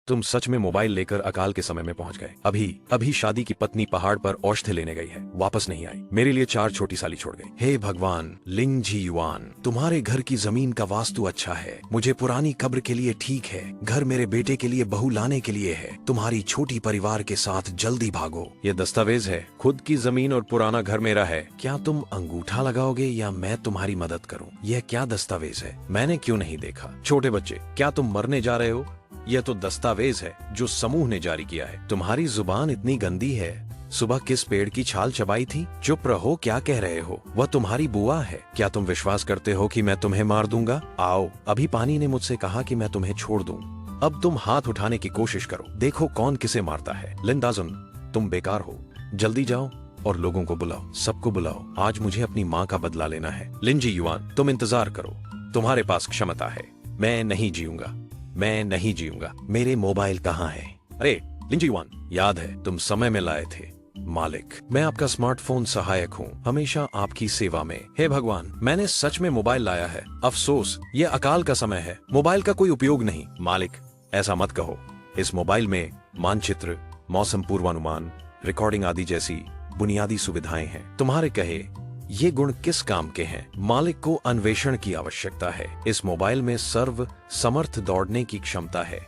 तुम सच में मोबाइल लेकर अकाल के समय में पहुंच गए। अभी अभी शादी की पत्नी पहाड़ पर औषधि लेने गई है, वापस नहीं आई। मेरे लिए 4 छोटी साली छोड़ गई। हे भगवान, लिंग जी युआन, तुम्हारे घर की जमीन का वास्तु अच्छा है, मुझे पुरानी कब्र के लिए ठीक है, घर मेरे बेटे के लिए बहू लाने के लिए है, तुम्हारी छोटी परिवार के साथ जल्दी भागो। ये दस्तावेज है, खुद की जमीन और पुराना घर मेरा है। क्या तुम अंगूठा लगाओगे या मैं तुम्हारी मदद करूं? यह क्या दस्तावेज है? मैंने क्यों नहीं देखा? छोटे बच्चे, क्या तुम मरने जा रहे हो? यह तो दस्तावेज है जो समूह ने जारी किया है। तुम्हारी जुबान इतनी गंदी है। सुबह किस पेड़ की छाल चबाई थी? चुप रहो, क्या कह रहे हो? वह तुम्हारी बुआ है। क्या तुम विश्वास करते हो कि मैं तुम्हें मार दूंगा? आओ, अभी पानी ने मुझसे कहा कि मैं तुम्हें छोड़ दूं। अब तुम हाथ उठाने की कोशिश करो, देखो कौन किसे मारता है। लिन दाजुन, तुम बेकार हो, जल्दी जाओ और लोगों को बुलाओ, सबको बुलाओ। आज मुझे अपनी माँ का बदला लेना है। लिन जी युआन, तुम इंतजार करो, तुम्हारे पास क्षमता है। मैं नहीं जीऊंगा, मैं नहीं जीऊंगा। मेरे मोबाइल कहाँ है? अरे लिन जी युआन, याद है तुम समय में लाए थे। मालिक, मैं आपका स्मार्टफोन सहायक हूँ, हमेशा आपकी सेवा में। हे भगवान, मैंने सच में मोबाइल लाया है। अफसोस, ये अकाल का समय है, मोबाइल का कोई उपयोग नहीं। मालिक, ऐसा मत कहो। इस मोबाइल में मानचित्र, मौसम पूर्वानुमान, रिकॉर्डिंग आदि जैसी बुनियादी सुविधाएं हैं। तुम्हारे कहे ये गुण किस काम के हैं? मालिक को अन्वेषण की आवश्यकता है। इस मोबाइल में सर्व समर्थ दौड़ने की क्षमता है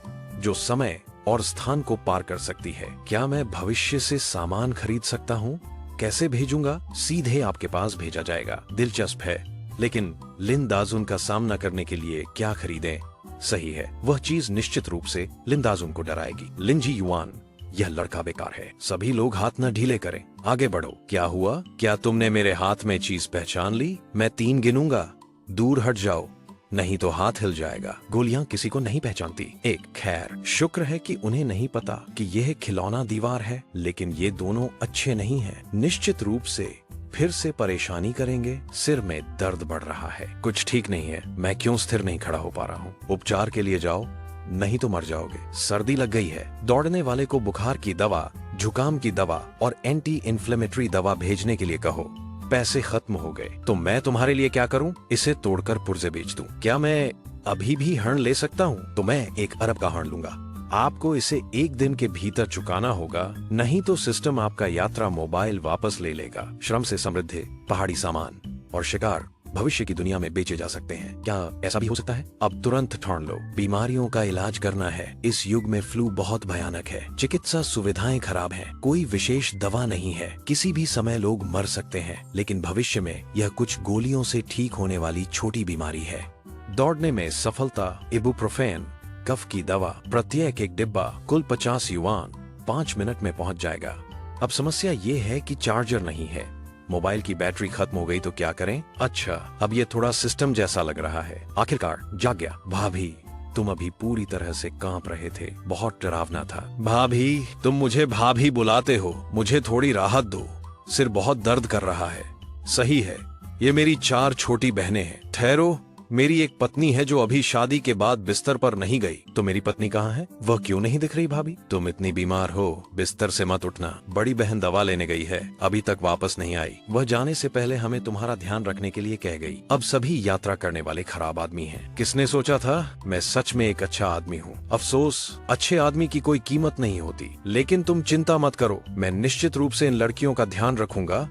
जो समय और स्थान को पार कर सकती है। क्या मैं भविष्य से सामान खरीद सकता हूँ? कैसे भेजूंगा? सीधे आपके पास भेजा जाएगा। दिलचस्प है, लेकिन लिन दाजुन का सामना करने के लिए क्या खरीदें? सही है, वह चीज निश्चित रूप से लिन दाजुन को डराएगी। लिन जी युआन, यह लड़का बेकार है। सभी लोग हाथ न ढीले करें, आगे बढ़ो। क्या हुआ? क्या तुमने मेरे हाथ में चीज पहचान ली? मैं 3 गिनूंगा, दूर हट जाओ, नहीं तो हाथ हिल जाएगा। गोलियां किसी को नहीं पहचानती। 1। खैर, शुक्र है कि उन्हें नहीं पता कि यह खिलौना दीवार है, लेकिन ये दोनों अच्छे नहीं हैं। निश्चित रूप से फिर से परेशानी करेंगे। सिर में दर्द बढ़ रहा है, कुछ ठीक नहीं है। मैं क्यों स्थिर नहीं खड़ा हो पा रहा हूँ? उपचार के लिए जाओ, नहीं तो मर जाओगे। सर्दी लग गई है। दौड़ने वाले को बुखार की दवा, जुकाम की दवा और एंटी इन्फ्लेमेटरी दवा भेजने के लिए कहो। पैसे खत्म हो गए तो मैं तुम्हारे लिए क्या करूं? इसे तोड़कर पुर्जे बेच दूं। क्या मैं अभी भी हर्ण ले सकता हूं? तो मैं 1 अरब का हर्ण लूंगा। आपको इसे 1 दिन के भीतर चुकाना होगा, नहीं तो सिस्टम आपका यात्रा मोबाइल वापस ले लेगा। श्रम से समृद्ध पहाड़ी सामान और शिकार भविष्य की दुनिया में बेचे जा सकते हैं। क्या ऐसा भी हो सकता है? अब तुरंत ठान लो, बीमारियों का इलाज करना है। इस युग में फ्लू बहुत भयानक है, चिकित्सा सुविधाएं खराब हैं, कोई विशेष दवा नहीं है, किसी भी समय लोग मर सकते हैं, लेकिन भविष्य में यह कुछ गोलियों से ठीक होने वाली छोटी बीमारी है। दौड़ने में सफलता, इबुप्रोफेन, कफ की दवा, प्रत्येक 1 डिब्बा, कुल 50 युआन, 5 मिनट में पहुंच जाएगा। अब समस्या ये है कि चार्जर नहीं है, मोबाइल की बैटरी खत्म हो गई तो क्या करें? अच्छा, अब ये थोड़ा सिस्टम जैसा लग रहा है। आखिरकार जाग गया। भाभी, तुम अभी पूरी तरह से कांप रहे थे, बहुत डरावना था। भाभी, तुम मुझे भाभी बुलाते हो, मुझे थोड़ी राहत दो, सिर बहुत दर्द कर रहा है। सही है, ये मेरी 4 छोटी बहनें हैं। ठहरो, मेरी एक पत्नी है जो अभी शादी के बाद बिस्तर पर नहीं गई। तो मेरी पत्नी कहाँ है? वह क्यों नहीं दिख रही? भाभी, तुम इतनी बीमार हो, बिस्तर से मत उठना। बड़ी बहन दवा लेने गई है, अभी तक वापस नहीं आई। वह जाने से पहले हमें तुम्हारा ध्यान रखने के लिए कह गई। अब सभी यात्रा करने वाले खराब आदमी हैं। किसने सोचा था? मैं सच में एक अच्छा आदमी हूँ। अफसोस, अच्छे आदमी की कोई कीमत नहीं होती। लेकिन तुम चिंता मत करो, मैं निश्चित रूप से इन लड़कियों का ध्यान रखूंगा,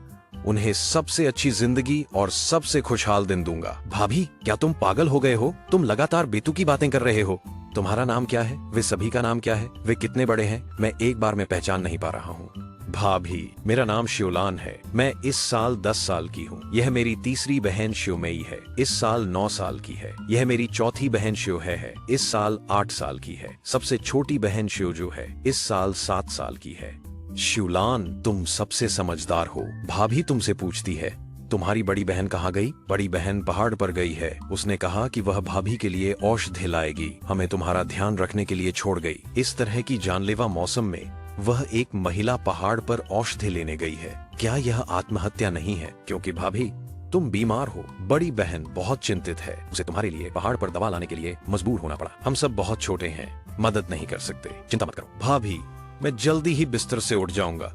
उन्हें सबसे अच्छी जिंदगी और सबसे खुशहाल दिन दूंगा। भाभी, क्या तुम पागल हो गए हो? तुम लगातार बेतुकी बातें कर रहे हो। तुम्हारा नाम क्या है? वे सभी का नाम क्या है? वे कितने बड़े हैं? मैं एक बार में पहचान नहीं पा रहा हूँ। भाभी, मेरा नाम श्योलान है, मैं इस साल 10 साल की हूँ। यह मेरी तीसरी बहन श्योमेई है, इस साल 9 साल की है। यह मेरी चौथी बहन श्योहे है, इस साल 8 साल की है। सबसे छोटी बहन श्योजू है, इस साल 7 साल की है। श्योलान, तुम सबसे समझदार हो। भाभी तुमसे पूछती है, तुम्हारी बड़ी बहन कहाँ गई? बड़ी बहन पहाड़ पर गई है, उसने कहा कि वह भाभी के लिए औषधि लाएगी, हमें तुम्हारा ध्यान रखने के लिए छोड़ गई। इस तरह की जानलेवा मौसम में वह एक महिला पहाड़ पर औषधि लेने गई है। क्या यह आत्महत्या नहीं है? क्योंकि भाभी, तुम बीमार हो। बड़ी बहन बहुत चिंतित है, उसे तुम्हारे लिए पहाड़ पर दवा लाने के लिए मजबूर होना पड़ा। हम सब बहुत छोटे हैं, मदद नहीं कर सकते, चिंता मत करो। भाभी, मैं जल्दी ही बिस्तर से उठ जाऊंगा,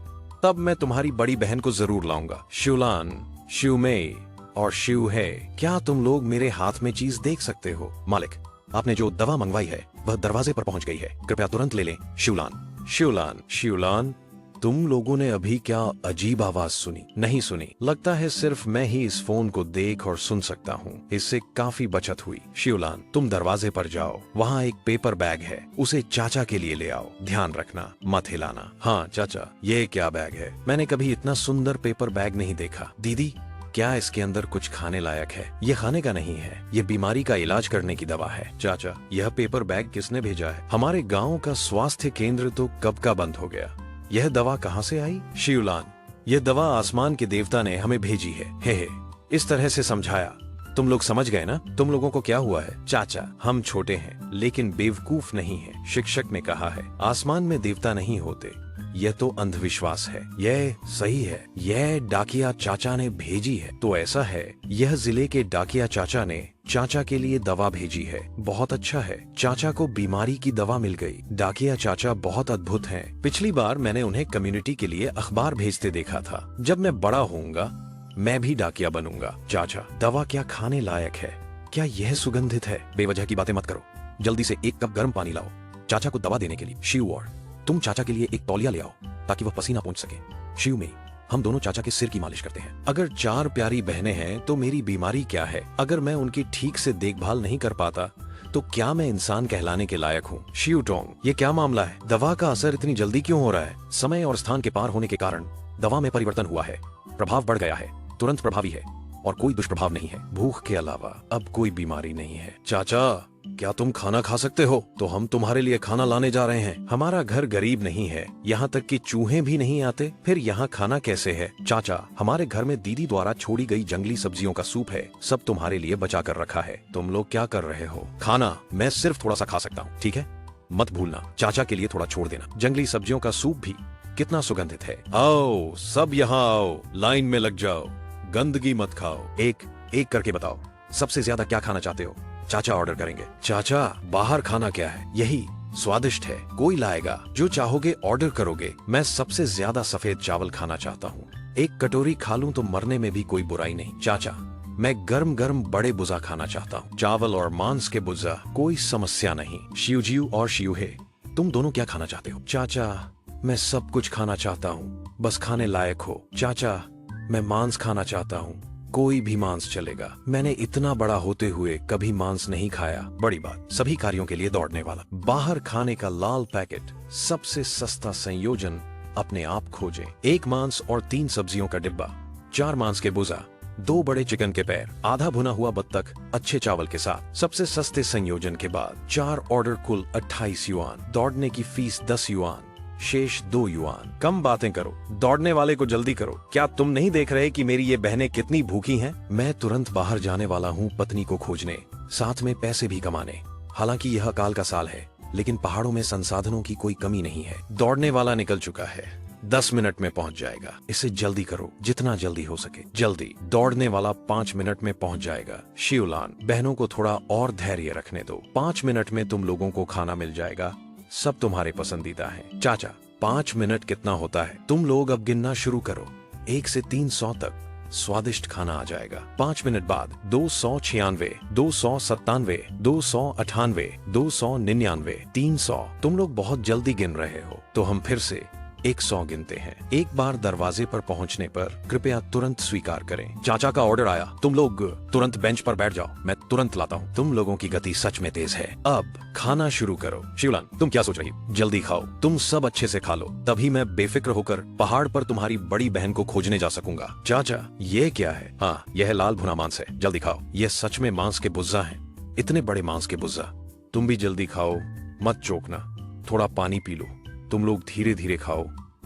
तब मैं तुम्हारी बड़ी बहन को जरूर लाऊंगा। श्योलान, श्योमेई और श्योहे, क्या तुम लोग मेरे हाथ में चीज देख सकते हो? मालिक, आपने जो दवा मंगवाई है वह दरवाजे पर पहुंच गई है, कृपया तुरंत ले लें। शिवलान। शिवलान। शिवलान, तुम लोगों ने अभी क्या अजीब आवाज सुनी? नहीं सुनी? लगता है सिर्फ मैं ही इस फोन को देख और सुन सकता हूँ। इससे काफी बचत हुई। शिवलान, तुम दरवाजे पर जाओ, वहाँ एक पेपर बैग है, उसे चाचा के लिए ले आओ। ध्यान रखना, मत हिलाना। हाँ चाचा, ये क्या बैग है? मैंने कभी इतना सुंदर पेपर बैग नहीं देखा। दीदी, क्या इसके अंदर कुछ खाने लायक है? ये खाने का नहीं है, ये बीमारी का इलाज करने की दवा है। चाचा, यह पेपर बैग किसने भेजा है? हमारे गाँव का स्वास्थ्य केंद्र तो कब का बंद हो गया। यह दवा कहाँ से आई? शिवलान, यह दवा आसमान के देवता ने हमें भेजी है। हे। इस तरह से समझाया, तुम लोग समझ गए ना? तुम लोगों को क्या हुआ है? चाचा, हम छोटे हैं लेकिन बेवकूफ नहीं है। शिक्षक ने कहा है आसमान में देवता नहीं होते, यह तो अंधविश्वास है। यह सही है, यह डाकिया चाचा ने भेजी है। तो ऐसा है, यह जिले के डाकिया चाचा ने चाचा के लिए दवा भेजी है। बहुत अच्छा है, चाचा को बीमारी की दवा मिल गई। डाकिया चाचा बहुत अद्भुत हैं। पिछली बार मैंने उन्हें कम्युनिटी के लिए अखबार भेजते देखा था। जब मैं बड़ा होऊंगा मैं भी डाकिया बनूंगा। चाचा, दवा क्या खाने लायक है? क्या यह सुगंधित है? बेवजह की बातें मत करो, जल्दी से 1 कप गर्म पानी लाओ चाचा को दवा देने के लिए। शिव वार्ड, तुम चाचा के लिए एक तौलिया ले आओ ताकि वह पसीना पहुंच सके। शिव में हम दोनों चाचा के सिर की मालिश करते हैं। अगर 4 प्यारी बहनें हैं तो मेरी बीमारी क्या है? अगर मैं उनकी ठीक से देखभाल नहीं कर पाता तो क्या मैं इंसान कहलाने के लायक हूँ? शिव टोंग, ये क्या मामला है? दवा का असर इतनी जल्दी क्यों हो रहा है? समय और स्थान के पार होने के कारण दवा में परिवर्तन हुआ है, प्रभाव बढ़ गया है, तुरंत प्रभावी है और कोई दुष्प्रभाव नहीं है। भूख के अलावा अब कोई बीमारी नहीं है। चाचा, क्या तुम खाना खा सकते हो? तो हम तुम्हारे लिए खाना लाने जा रहे हैं। हमारा घर गरीब नहीं है, यहाँ तक कि चूहे भी नहीं आते, फिर यहाँ खाना कैसे है? चाचा, हमारे घर में दीदी द्वारा छोड़ी गई जंगली सब्जियों का सूप है, सब तुम्हारे लिए बचा कर रखा है। तुम लोग क्या कर रहे हो? खाना मैं सिर्फ थोड़ा सा खा सकता हूँ, ठीक है? मत भूलना, चाचा के लिए थोड़ा छोड़ देना। जंगली सब्जियों का सूप भी कितना सुगंधित है। आओ सब यहाँ आओ, लाइन में लग जाओ, गंदगी मत खाओ। एक एक करके बताओ, सबसे ज्यादा क्या खाना चाहते हो? चाचा ऑर्डर करेंगे। चाचा, बाहर खाना क्या है? यही स्वादिष्ट है, कोई लाएगा। जो चाहोगे ऑर्डर करोगे। मैं सबसे ज्यादा सफेद चावल खाना चाहता हूँ, 1 कटोरी खा लूं तो मरने में भी कोई बुराई नहीं। चाचा, मैं गर्म गर्म बड़े बुजा खाना चाहता हूँ, चावल और मांस के बुजा, कोई समस्या नहीं। शिवजीव और शिवहे, तुम दोनों क्या खाना चाहते हो? चाचा, मैं सब कुछ खाना चाहता हूँ, बस खाने लायक हो। चाचा, मैं मांस खाना चाहता हूँ, कोई भी मांस चलेगा। मैंने इतना बड़ा होते हुए कभी मांस नहीं खाया। बड़ी बात, सभी कार्यों के लिए दौड़ने वाला। बाहर खाने का लाल पैकेट, सबसे सस्ता संयोजन अपने आप खोजें। 1 मांस और 3 सब्जियों का डिब्बा, 4 मांस के बुजा, 2 बड़े चिकन के पैर, आधा भुना हुआ बत्तख अच्छे चावल के साथ। सबसे सस्ते संयोजन के बाद 4 ऑर्डर, कुल 28 युआन। दौड़ने की फीस 10 युआन, शेष 2 युआन। कम बातें करो, दौड़ने वाले को जल्दी करो। क्या तुम नहीं देख रहे कि मेरी ये बहनें कितनी भूखी हैं? मैं तुरंत बाहर जाने वाला हूँ पत्नी को खोजने, साथ में पैसे भी कमाने। हालांकि यह अकाल का साल है, लेकिन पहाड़ों में संसाधनों की कोई कमी नहीं है। दौड़ने वाला निकल चुका है, 10 मिनट में पहुंच जाएगा। इसे जल्दी करो, जितना जल्दी हो सके। जल्दी। दौड़ने वाला 5 मिनट में पहुंच जाएगा। शिवलान, बहनों को थोड़ा और धैर्य रखने दो, 5 मिनट में तुम लोगों को खाना मिल जाएगा, सब तुम्हारे पसंदीदा है। चाचा, 5 मिनट कितना होता है? तुम लोग अब गिनना शुरू करो, 1 से 300 तक स्वादिष्ट खाना आ जाएगा। 5 मिनट बाद 296, 297, 298, 299, 300। तुम लोग बहुत जल्दी गिन रहे हो, तो हम फिर से 100 गिनते हैं। एक बार दरवाजे पर पहुंचने पर कृपया तुरंत स्वीकार करें। चाचा का ऑर्डर आया, तुम लोग तुरंत बेंच पर बैठ जाओ, मैं तुरंत लाता हूँ। तुम लोगों की गति सच में तेज है। अब खाना शुरू करो। शिवलान, तुम क्या सोच रही हो? जल्दी खाओ, तुम सब अच्छे से खा लो, तभी मैं बेफिक्र होकर पहाड़ पर तुम्हारी बड़ी बहन को खोजने जा सकूंगा। चाचा, ये क्या है? हाँ, यह लाल भुना मांस है, जल्दी खाओ। यह सच में मांस के बुज्जा हैं, इतने बड़े मांस के बुज्जा। तुम भी जल्दी खाओ, मत चोकना, थोड़ा पानी पी लो। तुम लोग धीरे धीरे खाओ,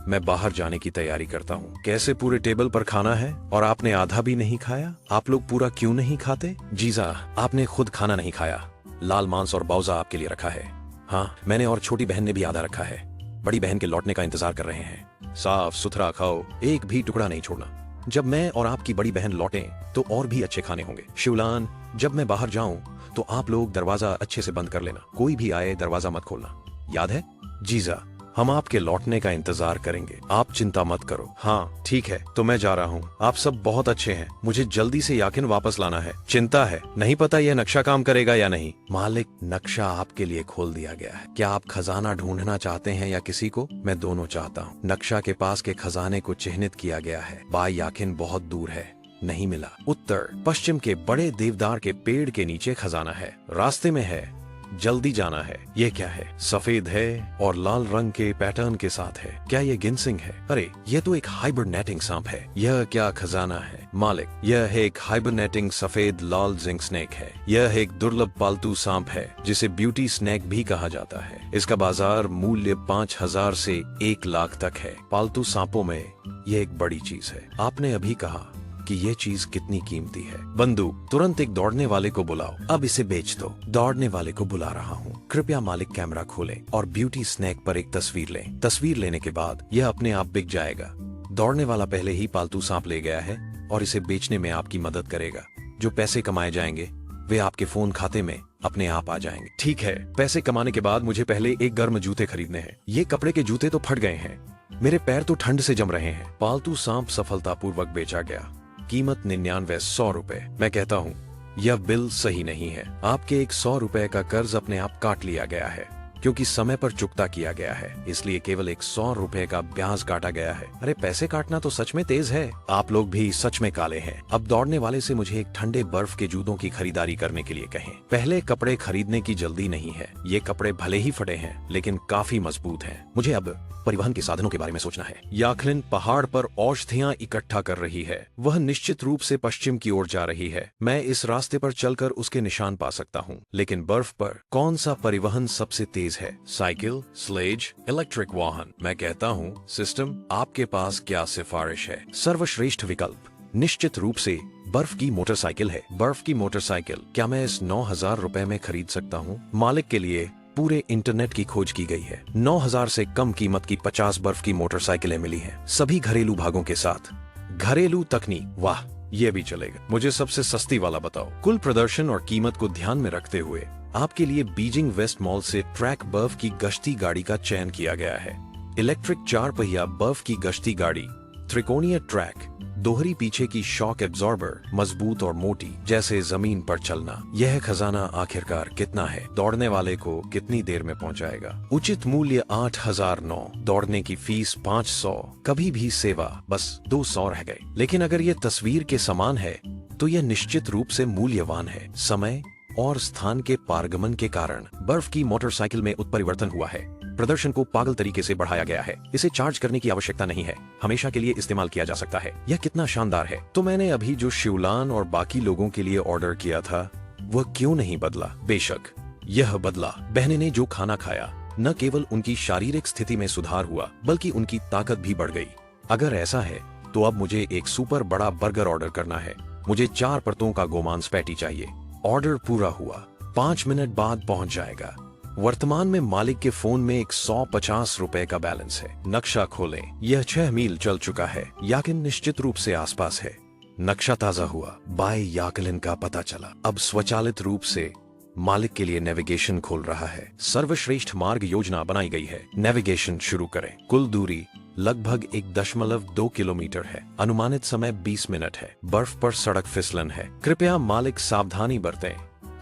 मैं बाहर जाने की तैयारी करता हूँ। कैसे पूरे टेबल पर खाना है और आपने आधा भी नहीं खाया? आप लोग पूरा क्यों नहीं खाते? जीजा, आपने खुद खाना नहीं खाया, लाल मांस और बाउजा आपके लिए रखा है। हाँ, मैंने और छोटी बहन ने भी आधा रखा है, बड़ी बहन के लौटने का इंतजार कर रहे हैं। साफ सुथरा खाओ, एक भी टुकड़ा नहीं छोड़ना। जब मैं और आपकी बड़ी बहन लौटें तो और भी अच्छे खाने होंगे। शिवलान, जब मैं बाहर जाऊं तो आप लोग दरवाजा अच्छे से बंद कर लेना, कोई भी आए दरवाजा मत खोलना, याद है? जीजा, हम आपके लौटने का इंतजार करेंगे, आप चिंता मत करो। हाँ ठीक है, तो मैं जा रहा हूँ। आप सब बहुत अच्छे हैं, मुझे जल्दी से याकिन वापस लाना है। चिंता है, नहीं पता यह नक्शा काम करेगा या नहीं। मालिक, नक्शा आपके लिए खोल दिया गया है। क्या आप खजाना ढूंढना चाहते हैं या किसी को? मैं दोनों चाहता हूँ। नक्शा के पास के खजाने को चिन्हित किया गया है। बाय याकिन बहुत दूर है, नहीं मिला। उत्तर पश्चिम के बड़े देवदार के पेड़ के नीचे खजाना है, रास्ते में है, जल्दी जाना है। ये क्या है? सफेद है और लाल रंग के पैटर्न के साथ है। क्या ये गिनसिंग है? अरे ये तो एक हाइबरनेटिंग सांप है। यह क्या खजाना है? मालिक, यह एक हाइबरनेटिंग सफेद लाल जिंक स्नेक है। यह एक दुर्लभ पालतू सांप है जिसे ब्यूटी स्नेक भी कहा जाता है। इसका बाजार मूल्य 5,000 से 1 लाख तक है। पालतू सांपों में यह एक बड़ी चीज है। आपने अभी कहा कि ये चीज कितनी कीमती है। बंधु, तुरंत एक दौड़ने वाले को बुलाओ, अब इसे बेच दो। दौड़ने वाले को बुला रहा हूँ। कृपया मालिक कैमरा खोलें और ब्यूटी स्नैक पर एक तस्वीर लें। तस्वीर लेने के बाद यह अपने आप बिक जाएगा। दौड़ने वाला पहले ही पालतू सांप ले गया है और इसे बेचने में आपकी मदद करेगा। जो पैसे कमाए जाएंगे वे आपके फोन खाते में अपने आप आ जाएंगे। ठीक है, पैसे कमाने के बाद मुझे पहले एक गर्म जूते खरीदने हैं। ये कपड़े के जूते तो फट गए हैं, मेरे पैर तो ठंड से जम रहे हैं। पालतू सांप सफलतापूर्वक बेचा गया। कीमत 99 रुपए। मैं कहता हूँ यह बिल सही नहीं है। आपके 100 रुपए का कर्ज अपने आप काट लिया गया है क्योंकि समय पर चुकता किया गया है, इसलिए केवल 100 रुपए का ब्याज काटा गया है। अरे पैसे काटना तो सच में तेज है। आप लोग भी सच में काले हैं। अब दौड़ने वाले से मुझे एक ठंडे बर्फ के जूतों की खरीदारी करने के लिए कहें। पहले कपड़े खरीदने की जल्दी नहीं है। ये कपड़े भले ही फटे हैं लेकिन काफी मजबूत हैं। मुझे अब परिवहन के साधनों के बारे में सोचना है। याखलिन पहाड़ पर औषधियां इकट्ठा कर रही है। वह निश्चित रूप से पश्चिम की ओर जा रही है। मैं इस रास्ते पर चलकर उसके निशान पा सकता हूँ, लेकिन बर्फ पर कौन सा परिवहन सबसे तेज है? साइकिल, स्लेज, इलेक्ट्रिक वाहन? मैं कहता हूँ सिस्टम, आपके पास क्या सिफारिश है? सर्वश्रेष्ठ विकल्प निश्चित रूप से बर्फ की मोटरसाइकिल है। बर्फ की मोटरसाइकिल क्या मैं इस 9,000 रुपए में खरीद सकता हूँ? मालिक के लिए पूरे इंटरनेट की खोज की गई है। 9,000 से कम कीमत की 50 बर्फ की मोटरसाइकिलें मिली हैं, सभी घरेलू भागों के साथ। घरेलू तकनीक, वाह ये भी चलेगा। मुझे सबसे सस्ती वाला बताओ। कुल प्रदर्शन और कीमत को ध्यान में रखते हुए आपके लिए बीजिंग वेस्ट मॉल से ट्रैक बर्फ की गश्ती गाड़ी का चयन किया गया है। इलेक्ट्रिक 4 पहिया बर्फ की गश्ती गाड़ी, त्रिकोणीय ट्रैक, दोहरी पीछे की शॉक एब्जॉर्बर, मजबूत और मोटी, जैसे जमीन पर चलना। यह खजाना आखिरकार कितना है? दौड़ने वाले को कितनी देर में पहुंचाएगा? उचित मूल्य 8,009, दौड़ने की फीस 500, कभी भी सेवा बस 200 रह गए। लेकिन अगर ये तस्वीर के समान है तो यह निश्चित रूप से मूल्यवान है। समय और स्थान के पारगमन के कारण बर्फ की मोटरसाइकिल में उत्परिवर्तन हुआ है। प्रदर्शन को पागल तरीके से बढ़ाया गया है। इसे चार्ज करने की आवश्यकता नहीं है, हमेशा के लिए इस्तेमाल किया जा सकता है। यह कितना शानदार है। तो मैंने अभी जो शिवलान और बाकी लोगों के लिए ऑर्डर किया था वह क्यों नहीं बदला? बेशक यह बदला। बहने ने जो खाना खाया, न केवल उनकी शारीरिक स्थिति में सुधार हुआ बल्कि उनकी ताकत भी बढ़ गई। अगर ऐसा है तो अब मुझे एक सुपर बड़ा बर्गर ऑर्डर करना है। मुझे 4 परतों का गोमांस पैटी चाहिए। ऑर्डर पूरा हुआ, 5 मिनट बाद पहुंच जाएगा। वर्तमान में मालिक के फोन में 150 रुपए का बैलेंस है। नक्शा खोलें। यह 6 मील चल चुका है। याकिन निश्चित रूप से आसपास है। नक्शा ताजा हुआ, बाय याकलिन का पता चला। अब स्वचालित रूप से मालिक के लिए नेविगेशन खोल रहा है। सर्वश्रेष्ठ मार्ग योजना बनाई गई है। नेविगेशन शुरू करें। कुल दूरी लगभग 1.2 किलोमीटर है। अनुमानित समय 20 मिनट है। बर्फ पर सड़क फिसलन है। कृपया मालिक सावधानी बरतें।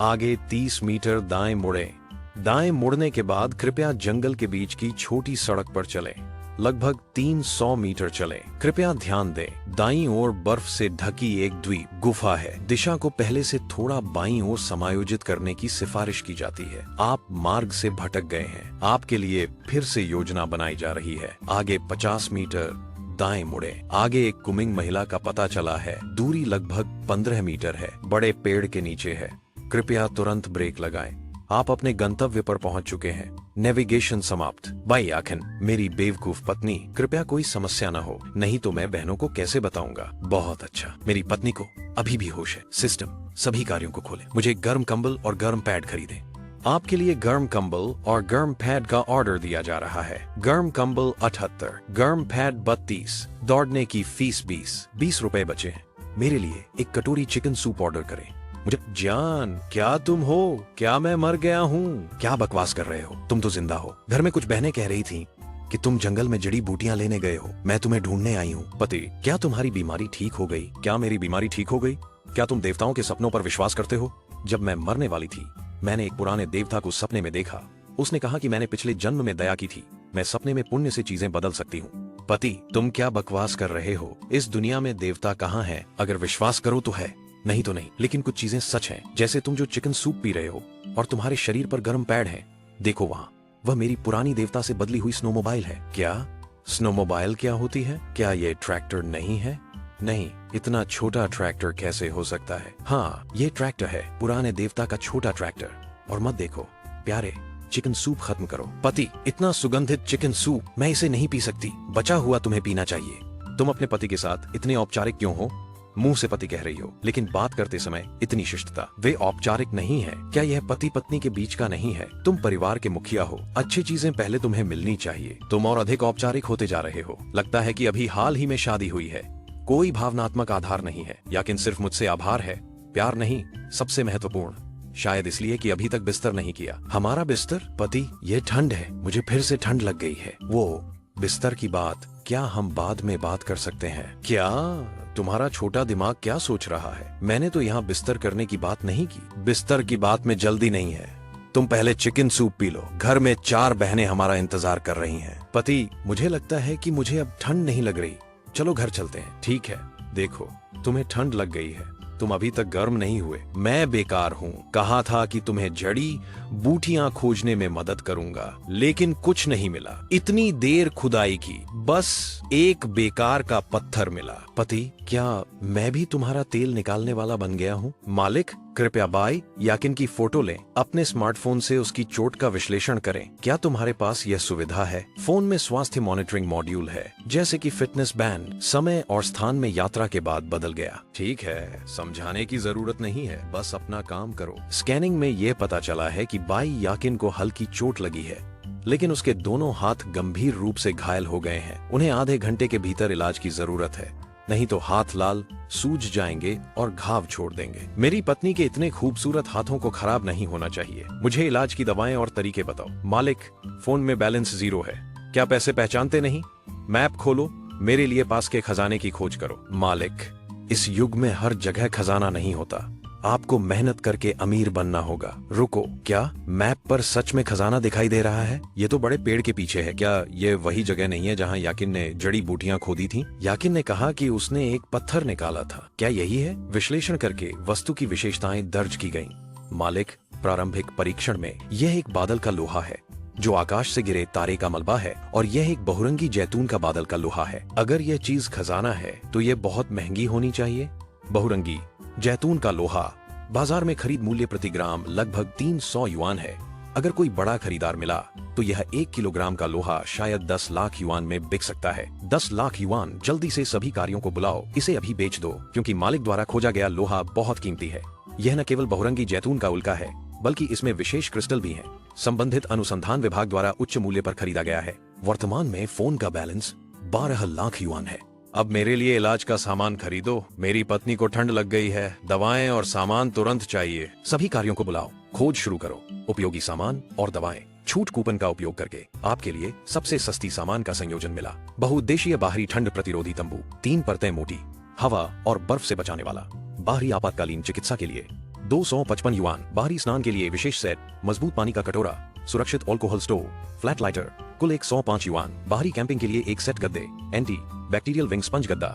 आगे 30 मीटर दाएं मुड़ें। दाएं मुड़ने के बाद कृपया जंगल के बीच की छोटी सड़क पर चलें। लगभग 300 मीटर चलें। कृपया ध्यान दें, दाईं ओर बर्फ से ढकी एक द्वीप गुफा है। दिशा को पहले से थोड़ा बाईं ओर समायोजित करने की सिफारिश की जाती है। आप मार्ग से भटक गए हैं। आपके लिए फिर से योजना बनाई जा रही है। आगे 50 मीटर दाएं मुड़े। आगे एक कुमिंग महिला का पता चला है। दूरी लगभग 15 मीटर है। बड़े पेड़ के नीचे है। कृपया तुरंत ब्रेक लगाएं। आप अपने गंतव्य पर पहुंच चुके हैं। नेविगेशन समाप्त। बाई आखिन, मेरी बेवकूफ पत्नी, कृपया कोई समस्या न हो, नहीं तो मैं बहनों को कैसे बताऊंगा। बहुत अच्छा, मेरी पत्नी को अभी भी होश है। सिस्टम, सभी कार्यों को खोले। मुझे गर्म कंबल और गर्म पैड खरीदें। आपके लिए गर्म कंबल और गर्म पैड का ऑर्डर दिया जा रहा है। गर्म कंबल 78, गर्म पैड 32, दौड़ने की फीस 20 रुपए बचे हैं। मेरे लिए एक कटोरी चिकन सूप ऑर्डर करें। मुझे जान, क्या तुम हो? क्या मैं मर गया हूँ? क्या बकवास कर रहे हो? तुम तो जिंदा हो। घर में कुछ बहनें कह रही थीं कि तुम जंगल में जड़ी बूटियां लेने गए हो। मैं तुम्हें ढूंढने आई हूँ। पति, क्या तुम्हारी बीमारी ठीक हो गई? क्या मेरी बीमारी ठीक हो गई? क्या तुम देवताओं के सपनों पर विश्वास करते हो? जब मैं मरने वाली थी, मैंने एक पुराने देवता को सपने में देखा। उसने कहा कि मैंने पिछले जन्म में दया की थी। मैं सपने में पुण्य से चीजें बदल सकती हूँ। पति, तुम क्या बकवास कर रहे हो? इस दुनिया में देवता कहाँ है? अगर विश्वास करो तो है, नहीं तो नहीं। लेकिन कुछ चीजें सच हैं, जैसे तुम जो चिकन सूप पी रहे हो और तुम्हारे शरीर पर गर्म पैड है। देखो वहाँ, वह मेरी पुरानी देवता से बदली हुई स्नोमोबाइल है। क्या स्नोमोबाइल क्या होती है? क्या ये ट्रैक्टर नहीं है? नहीं, इतना छोटा ट्रैक्टर कैसे हो सकता है? हाँ, ये ट्रैक्टर है, पुराने देवता का छोटा ट्रैक्टर। और मत देखो प्यारे, चिकन सूप खत्म करो। पति, इतना सुगंधित चिकन सूप, मैं इसे नहीं पी सकती। बचा हुआ तुम्हें पीना चाहिए। तुम अपने पति के साथ इतने औपचारिक क्यों हो? मुंह से पति कह रही हो, लेकिन बात करते समय इतनी शिष्टता। वे औपचारिक नहीं है। क्या यह पति पत्नी के बीच का नहीं है? तुम परिवार के मुखिया हो, अच्छी चीजें पहले तुम्हें मिलनी चाहिए। तुम और अधिक औपचारिक होते जा रहे हो। लगता है कि अभी हाल ही में शादी हुई है। कोई भावनात्मक आधार नहीं है, याकिन सिर्फ मुझसे आभार है, प्यार नहीं। सबसे महत्वपूर्ण, शायद इसलिए कि अभी तक बिस्तर नहीं किया। हमारा बिस्तर? पति, यह ठंड है, मुझे फिर से ठंड लग गई है। वो बिस्तर की बात क्या हम बाद में बात कर सकते हैं? क्या तुम्हारा छोटा दिमाग क्या सोच रहा है? मैंने तो यहाँ बिस्तर करने की बात नहीं की। बिस्तर की बात में जल्दी नहीं है। तुम पहले चिकन सूप पी लो। घर में 4 बहनें हमारा इंतजार कर रही हैं। पति, मुझे लगता है कि मुझे अब ठंड नहीं लग रही। चलो घर चलते हैं। ठीक है। देखो, तुम्हें ठंड लग गई है, तुम अभी तक गर्म नहीं हुए। मैं बेकार हूँ। कहा था कि तुम्हें जड़ी बूटियां खोजने में मदद करूंगा, लेकिन कुछ नहीं मिला। इतनी देर खुदाई की, बस एक बेकार का पत्थर मिला। पति, क्या मैं भी तुम्हारा तेल निकालने वाला बन गया हूँ? मालिक, कृपया बाई याकिन की फोटो लें। अपने स्मार्टफोन से उसकी चोट का विश्लेषण करें। क्या तुम्हारे पास यह सुविधा है? फोन में स्वास्थ्य मॉनिटरिंग मॉड्यूल है, जैसे कि फिटनेस बैंड। समय और स्थान में यात्रा के बाद बदल गया। ठीक है, समझाने की जरूरत नहीं है, बस अपना काम करो। स्कैनिंग में यह पता चला है कि बाई याकिन को हल्की चोट लगी है, लेकिन उसके दोनों हाथ गंभीर रूप से घायल हो गए हैं। उन्हें आधे घंटे के भीतर इलाज की जरूरत है, नहीं तो हाथ लाल, सूज जाएंगे और घाव छोड़ देंगे। मेरी पत्नी के इतने खूबसूरत हाथों को खराब नहीं होना चाहिए। मुझे इलाज की दवाएं और तरीके बताओ। मालिक, फोन में बैलेंस 0 है। क्या पैसे पहचानते नहीं? मैप खोलो, मेरे लिए पास के खजाने की खोज करो। मालिक, इस युग में हर जगह खजाना नहीं होता, आपको मेहनत करके अमीर बनना होगा। रुको, क्या मैप पर सच में खजाना दिखाई दे रहा है? ये तो बड़े पेड़ के पीछे है। क्या ये वही जगह नहीं है जहाँ याकिन ने जड़ी बूटियां खोदी थी? याकिन ने कहा कि उसने एक पत्थर निकाला था। क्या यही है? विश्लेषण करके वस्तु की विशेषताएं दर्ज की गयी। मालिक, प्रारंभिक परीक्षण में यह एक बादल का लोहा है जो आकाश से गिरे तारे का मलबा है, और यह एक बहुरंगी जैतून का बादल का लोहा है। अगर यह चीज खजाना है तो यह बहुत महंगी होनी चाहिए। बहुरंगी जैतून का लोहा बाजार में खरीद मूल्य प्रति ग्राम लगभग 300 युआन है। अगर कोई बड़ा खरीदार मिला तो यह 1 किलोग्राम का लोहा शायद 10 लाख युआन में बिक सकता है। 10 लाख युआन। जल्दी से सभी कार्यों को बुलाओ, इसे अभी बेच दो, क्योंकि मालिक द्वारा खोजा गया लोहा बहुत कीमती है। यह न केवल बहुरंगी जैतून का उल्का है, बल्कि इसमें विशेष क्रिस्टल भी हैं। संबंधित अनुसंधान विभाग द्वारा उच्च मूल्य पर खरीदा गया है। वर्तमान में फोन का बैलेंस 12 लाख युआन है। अब मेरे लिए इलाज का सामान खरीदो। मेरी पत्नी को ठंड लग गई है, दवाएं और सामान तुरंत चाहिए। सभी कार्यों को बुलाओ, खोज शुरू करो। उपयोगी सामान और दवाएं। छूट कूपन का उपयोग करके आपके लिए सबसे सस्ती सामान का संयोजन मिला। बहुउद्देशीय बाहरी ठंड प्रतिरोधी तंबू, 3 परतें मोटी, हवा और बर्फ से बचाने वाला। बाहरी आपातकालीन चिकित्सा के लिए 255 युआन। बाहरी स्नान के लिए विशेष सेट, मजबूत पानी का कटोरा, सुरक्षित अल्कोहल स्टोव, फ्लैट लाइटर, कुल 105 युआन। बाहरी कैंपिंग के लिए एक सेट गद्दे, एंटी बैक्टीरियल विंग स्पंज गद्दा,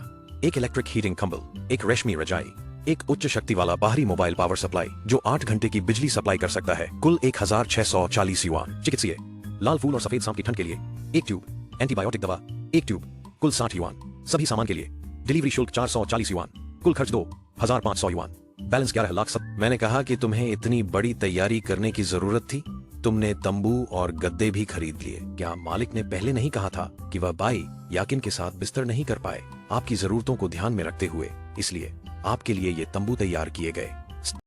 एक इलेक्ट्रिक हीटिंग कंबल, एक रेशमी रजाई, एक उच्च शक्ति वाला बाहरी मोबाइल पावर सप्लाई जो 8 घंटे की बिजली सप्लाई कर सकता है। कुल 1640 युआन। चिकित्सीय लाल फूल और सफेद सांप की ठंड के लिए एक ट्यूब, एंटीबायोटिक दवा एक ट्यूब, कुल 60 युआन। सभी सामान के लिए डिलीवरी शुल्क 440 युआन। कुल खर्च 2500 युआन। बैलेंस 11 लाख। सब। मैंने कहा कि तुम्हें इतनी बड़ी तैयारी करने की जरूरत थी। तुमने तंबू और गद्दे भी खरीद लिए। क्या मालिक ने पहले नहीं कहा था कि वह बाई याकिन के साथ बिस्तर नहीं कर पाए? आपकी जरूरतों को ध्यान में रखते हुए इसलिए आपके लिए ये तंबू तैयार किए गए।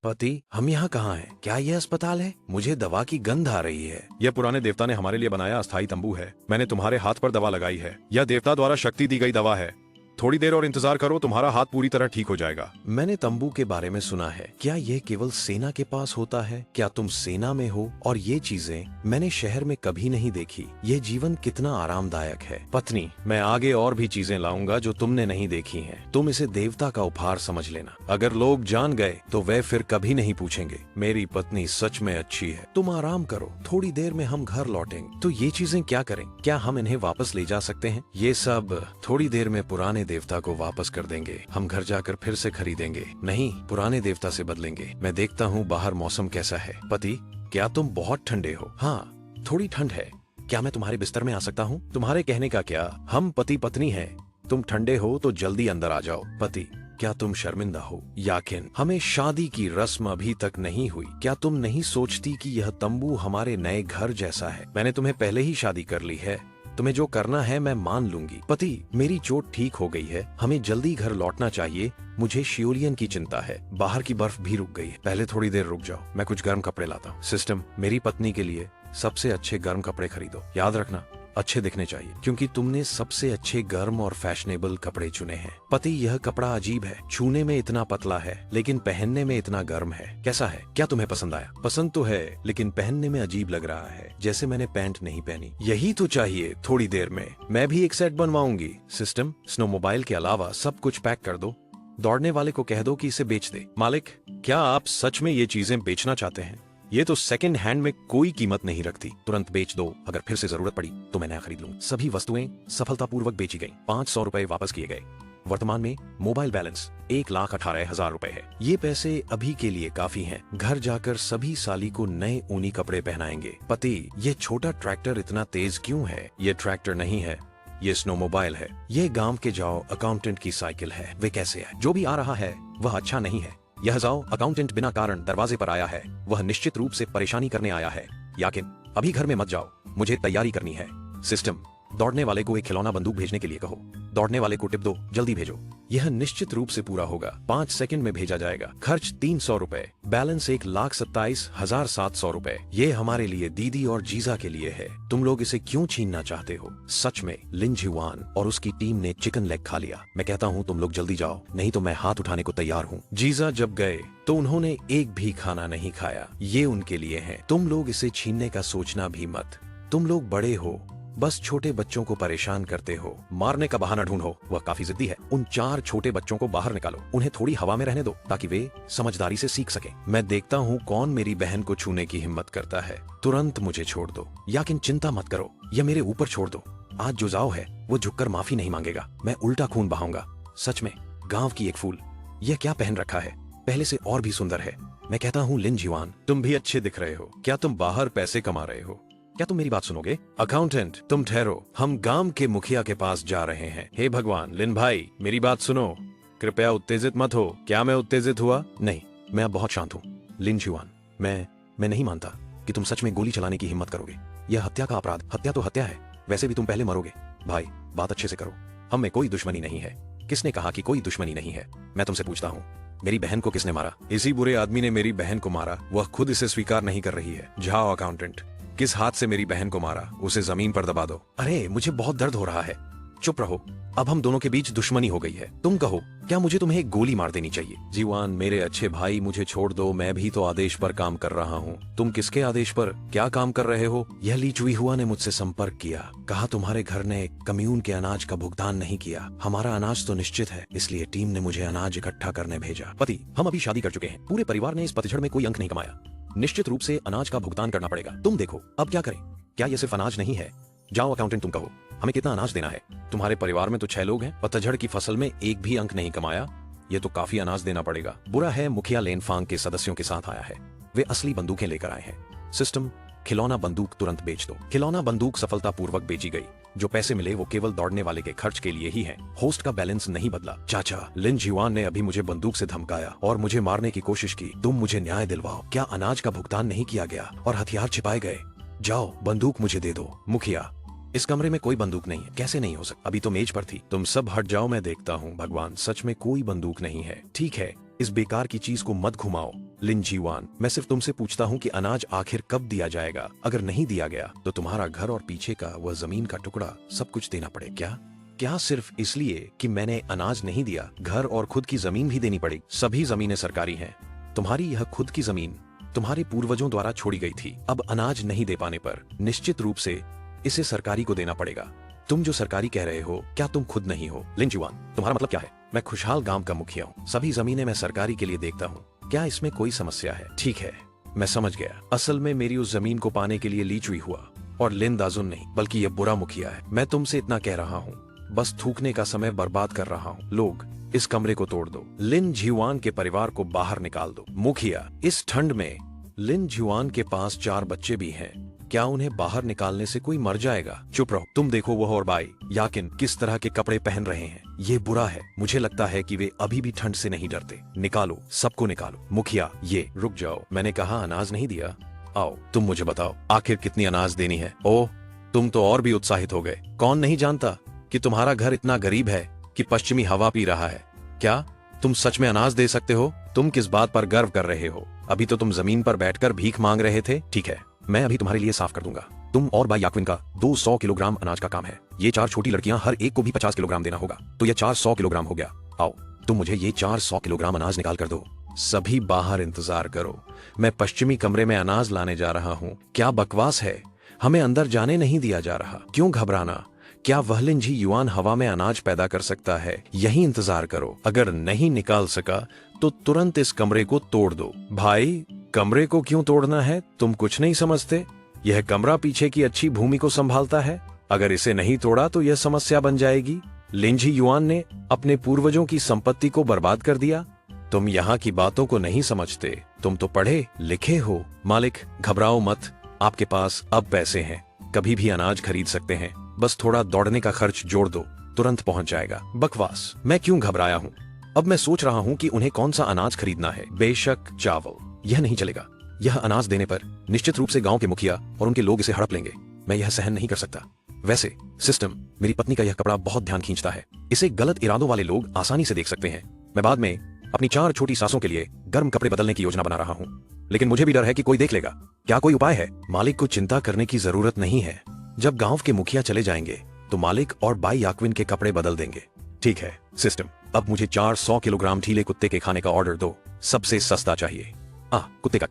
पति, हम यहाँ कहाँ हैं? क्या यह अस्पताल है? मुझे दवा की गंध आ रही है। यह पुराने देवता ने हमारे लिए बनाया अस्थायी तंबू है। मैंने तुम्हारे हाथ पर दवा लगाई है। यह देवता द्वारा शक्ति दी गई दवा है। थोड़ी देर और इंतजार करो, तुम्हारा हाथ पूरी तरह ठीक हो जाएगा। मैंने तंबू के बारे में सुना है, क्या यह केवल सेना के पास होता है? क्या तुम सेना में हो? और ये चीजें मैंने शहर में कभी नहीं देखी। ये जीवन कितना आरामदायक है। पत्नी, मैं आगे और भी चीजें लाऊंगा जो तुमने नहीं देखी हैं। तुम इसे देवता का उपहार समझ लेना। अगर लोग जान गए तो वे फिर कभी नहीं पूछेंगे। मेरी पत्नी सच में अच्छी है। तुम आराम करो, थोड़ी देर में हम घर लौटेंगे। तो ये चीजें क्या करें? क्या हम इन्हें वापस ले जा सकते हैं? ये सब थोड़ी देर में पुराने देवता को वापस कर देंगे। हम घर जाकर फिर से खरीदेंगे। नहीं, पुराने देवता से बदलेंगे। मैं देखता हूँ बाहर मौसम कैसा है। पति, क्या तुम बहुत ठंडे हो? हाँ, थोड़ी ठंड है। क्या मैं तुम्हारे बिस्तर में आ सकता हूँ? तुम्हारे कहने का क्या, हम पति पत्नी हैं। तुम ठंडे हो तो जल्दी अंदर आ जाओ। पति, क्या तुम शर्मिंदा हो? याकिन हमें शादी की रस्म अभी तक नहीं हुई। क्या तुम नहीं सोचती कि यह तंबू हमारे नए घर जैसा है? मैंने तुम्हें पहले ही शादी कर ली है। तुम्हें जो करना है मैं मान लूंगी। पति, मेरी चोट ठीक हो गई है। हमें जल्दी घर लौटना चाहिए। मुझे शियोलियन की चिंता है। बाहर की बर्फ भी रुक गई है। पहले थोड़ी देर रुक जाओ, मैं कुछ गर्म कपड़े लाता हूँ। सिस्टम, मेरी पत्नी के लिए सबसे अच्छे गर्म कपड़े खरीदो। याद रखना, अच्छे दिखने चाहिए, क्योंकि तुमने सबसे अच्छे गर्म और फैशनेबल कपड़े चुने हैं। पति, यह कपड़ा अजीब है। छूने में इतना पतला है लेकिन पहनने में इतना गर्म है। कैसा है? क्या तुम्हें पसंद आया? पसंद तो है, लेकिन पहनने में अजीब लग रहा है, जैसे मैंने पैंट नहीं पहनी। यही तो चाहिए। थोड़ी देर में मैं भी एक सेट बनवाऊंगी। सिस्टम, स्नोमोबाइल के अलावा सब कुछ पैक कर दो। दौड़ने वाले को कह दो कि इसे बेच दे। मालिक, क्या आप सच में ये चीजें बेचना चाहते हैं? ये तो सेकंड हैंड में कोई कीमत नहीं रखती। तुरंत बेच दो। अगर फिर से जरूरत पड़ी तो मैं नया खरीद लूं। सभी वस्तुएं सफलतापूर्वक बेची गईं। 500 रुपए वापस किए गए। वर्तमान में मोबाइल बैलेंस 1,18,000 रुपए है। ये पैसे अभी के लिए काफी हैं। घर जाकर सभी साली को नए ऊनी कपड़े पहनाएंगे। पति, ये छोटा ट्रैक्टर इतना तेज क्यों है? ये ट्रैक्टर नहीं है, ये स्नोमोबाइल है। ये गांव के जाओ अकाउंटेंट की साइकिल है। वे कैसे है? जो भी आ रहा है वह अच्छा नहीं है। यह जाओ अकाउंटेंट बिना कारण दरवाजे पर आया है। वह निश्चित रूप से परेशानी करने आया है। याकिन अभी घर में मत जाओ, मुझे तैयारी करनी है। सिस्टम, दौड़ने वाले को एक खिलौना बंदूक भेजने के लिए कहो। दौड़ने वाले को टिप दो, जल्दी भेजो। यह निश्चित रूप से पूरा होगा। 5 सेकंड में भेजा जाएगा। खर्च 300 रुपए। बैलेंस 1,27,700 रुपए। ये हमारे लिए, दीदी और जीजा के लिए है। तुम लोग इसे क्यों छीनना चाहते हो? सच में लिन जिवान और उसकी टीम ने चिकन लेग खा लिया। मैं कहता हूँ तुम लोग जल्दी जाओ, नहीं तो मैं हाथ उठाने को तैयार हूँ। जीजा जब गए तो उन्होंने एक भी खाना नहीं खाया। ये उनके लिए है। तुम लोग इसे छीनने का सोचना भी मत। तुम लोग बड़े हो, बस छोटे बच्चों को परेशान करते हो। मारने का बहाना ढूंढो, वह काफी जिद्दी है। उन 4 छोटे बच्चों को बाहर निकालो। उन्हें थोड़ी हवा में रहने दो ताकि वे समझदारी से सीख सकें। मैं देखता हूँ कौन मेरी बहन को छूने की हिम्मत करता है। तुरंत मुझे छोड़ दो। याकिन चिंता मत करो, यह मेरे ऊपर छोड़ दो। आज जो जाओ है वो झुककर माफी नहीं मांगेगा। मैं उल्टा खून बहाऊंगा। सच में गांव की एक फूल। यह क्या पहन रखा है? पहले से और भी सुंदर है। मैं कहता हूँ लिन जिवान, तुम भी अच्छे दिख रहे हो। क्या तुम बाहर पैसे कमा रहे हो? क्या तुम मेरी बात सुनोगे? अकाउंटेंट, तुम ठहरो, हम गांव के मुखिया के पास जा रहे हैं। हे भगवान, लिन भाई मेरी बात सुनो। कृपया उत्तेजित मत हो। क्या मैं उत्तेजित हुआ? नहीं, मैं अब बहुत शांत हूँ। लिन जिवान, मैं नहीं मानता कि तुम सच में गोली चलाने की हिम्मत करोगे। यह हत्या का अपराध। हत्या तो हत्या है, वैसे भी तुम पहले मरोगे। भाई, बात अच्छे से करो। हम में कोई दुश्मनी नहीं है। किसने कहा कि कोई दुश्मनी नहीं है? मैं तुमसे पूछता हूँ, मेरी बहन को किसने मारा? इसी बुरे आदमी ने मेरी बहन को मारा। वह खुद इसे स्वीकार नहीं कर रही है। जाओ अकाउंटेंट, किस हाथ से मेरी बहन को मारा? उसे जमीन पर दबा दो। अरे, मुझे बहुत दर्द हो रहा है। चुप रहो, अब हम दोनों के बीच दुश्मनी हो गई है। तुम कहो, क्या मुझे तुम्हें एक गोली मार देनी चाहिए? जीवान, मेरे अच्छे भाई, मुझे छोड़ दो। मैं भी तो आदेश पर काम कर रहा हूँ। तुम किसके आदेश पर क्या काम कर रहे हो? यह ली चुई हुआ ने मुझसे संपर्क किया। कहा तुम्हारे घर ने कम्यून के अनाज का भुगतान नहीं किया। हमारा अनाज तो निश्चित है, इसलिए टीम ने मुझे अनाज इकट्ठा करने भेजा। पति, हम अभी शादी कर चुके हैं। पूरे परिवार ने इस पतझड़ में कोई अंक नहीं कमाया। निश्चित रूप से अनाज का भुगतान करना पड़ेगा। तुम देखो अब क्या करें। क्या ये सिर्फ अनाज नहीं है? जाओ अकाउंटेंट, तुम कहो हमें कितना अनाज देना है? तुम्हारे परिवार में तो 6 लोग हैं। पतझड़ की फसल में एक भी अंक नहीं कमाया। ये तो काफी अनाज देना पड़ेगा। बुरा है मुखिया लेनफांग के सदस्यों के साथ आया है। वे असली बंदूकें लेकर आए हैं। सिस्टम, खिलौना बंदूक तुरंत बेच दो। खिलौना बंदूक सफलतापूर्वक बेची गई। जो पैसे मिले वो केवल दौड़ने वाले के खर्च के लिए ही हैं। होस्ट का बैलेंस नहीं बदला। चाचा, लिन जिवान ने अभी मुझे बंदूक से धमकाया और मुझे मारने की कोशिश की। तुम मुझे न्याय दिलवाओ। क्या अनाज का भुगतान नहीं किया गया और हथियार छिपाए गए? जाओ, बंदूक मुझे दे दो। मुखिया, इस कमरे में कोई बंदूक नहीं है। कैसे नहीं हो सकता? अभी तो मेज पर थी। तुम सब हट जाओ, मैं देखता हूँ। भगवान, सच में कोई बंदूक नहीं है। ठीक है, इस बेकार की चीज को मत घुमाओ। लिन जिवान, मैं सिर्फ तुमसे पूछता हूँ कि अनाज आखिर कब दिया जाएगा? अगर नहीं दिया गया तो तुम्हारा घर और पीछे का वह जमीन का टुकड़ा सब कुछ देना पड़े। क्या क्या सिर्फ इसलिए कि मैंने अनाज नहीं दिया, घर और खुद की जमीन भी देनी पड़ी? सभी जमीनें सरकारी हैं। तुम्हारी यह खुद की जमीन तुम्हारे पूर्वजों द्वारा छोड़ी गई थी। अब अनाज नहीं दे पाने पर निश्चित रूप से इसे सरकारी को देना पड़ेगा। तुम जो सरकारी कह रहे हो, क्या तुम खुद नहीं हो? लिन जुआन, तुम्हारा मतलब क्या है? मैं खुशहाल गांव का मुखिया हूँ। सभी जमीनें मैं सरकारी के लिए देखता हूँ। क्या इसमें कोई समस्या है? ठीक है, मैं समझ गया। असल में मेरी उस जमीन को पाने के लिए ली चुई हुआ, और लिन दाजुन नहीं, बल्कि यह बुरा मुखिया है। मैं तुमसे इतना कह रहा हूँ, बस थूकने का समय बर्बाद कर रहा हूँ। लोग, इस कमरे को तोड़ दो। लिन झुआन के परिवार को बाहर निकाल दो। मुखिया, इस ठंड में लिन झुआन के पास 4 बच्चे भी हैं। क्या उन्हें बाहर निकालने से कोई मर जाएगा? चुप रहो। तुम देखो वह और बाई याकिन किस तरह के कपड़े पहन रहे हैं। ये बुरा है। मुझे लगता है कि वे अभी भी ठंड से नहीं डरते। निकालो, सबको निकालो। मुखिया, ये रुक जाओ। मैंने कहा अनाज नहीं दिया। आओ, तुम मुझे बताओ, आखिर कितनी अनाज देनी है? ओह, तुम तो और भी उत्साहित हो गए। कौन नहीं जानता कि तुम्हारा घर इतना गरीब है कि पश्चिमी हवा पी रहा है। क्या तुम सच में अनाज दे सकते हो? तुम किस बात पर गर्व कर रहे हो? अभी तो तुम जमीन पर बैठकर भीख मांग रहे थे। ठीक है, मैं अभी तुम्हारे लिए साफ कर दूंगा। तुम और बाई याक्विन का 200 किलोग्राम अनाज का काम है। ये 4 छोटी लड़कियां, हर एक को भी 50 किलोग्राम देना होगा, तो यह 400 किलोग्राम हो गया। आओ, तुम मुझे ये 400 किलोग्राम अनाज निकाल कर दो। सभी बाहर इंतजार करो, मैं पश्चिमी कमरे में अनाज लाने जा रहा हूँ। क्या बकवास है? हमें अंदर जाने नहीं दिया जा रहा। क्यों घबराना? क्या वह लिन झुआन हवा में अनाज पैदा कर सकता है? यही इंतजार करो। अगर नहीं निकाल सका तो तुरंत इस कमरे को तोड़ दो। भाई, कमरे को क्यों तोड़ना है? तुम कुछ नहीं समझते। यह कमरा पीछे की अच्छी भूमि को संभालता है। अगर इसे नहीं तोड़ा तो यह समस्या बन जाएगी। लिन झुआन ने अपने पूर्वजों की संपत्ति को बर्बाद कर दिया। तुम यहाँ की बातों को नहीं समझते। तुम तो पढ़े लिखे हो। मालिक, घबराओ मत। आपके पास अब पैसे हैं, कभी भी अनाज खरीद सकते हैं। बस थोड़ा दौड़ने का खर्च जोड़ दो, तुरंत पहुंच जाएगा। बकवास, मैं क्यों घबराया हूँ? अब मैं सोच रहा हूँ कि उन्हें कौन सा अनाज खरीदना है। बेशक चावल। यह नहीं चलेगा। यह अनाज देने पर निश्चित रूप से गांव के मुखिया और उनके लोग इसे हड़प लेंगे। मैं यह सहन नहीं कर सकता। वैसे सिस्टम, मेरी पत्नी का यह कपड़ा बहुत ध्यान खींचता है। इसे गलत इरादों वाले लोग आसानी से देख सकते हैं। मैं बाद में अपनी 4 छोटी सासों के लिए गर्म कपड़े बदलने की योजना बना रहा हूँ, लेकिन मुझे भी डर है कि कोई देख लेगा। क्या कोई उपाय है? मालिक को चिंता करने की जरूरत नहीं है। जब गांव के मुखिया चले जाएंगे तो मालिक और बाई याक्विन के कपड़े बदल देंगे। ठीक है सिस्टम, अब मुझे 400 किलोग्राम ढीले कुत्ते के खाने का ऑर्डर दो। सबसे सस्ता चाहिए। कुत्ते का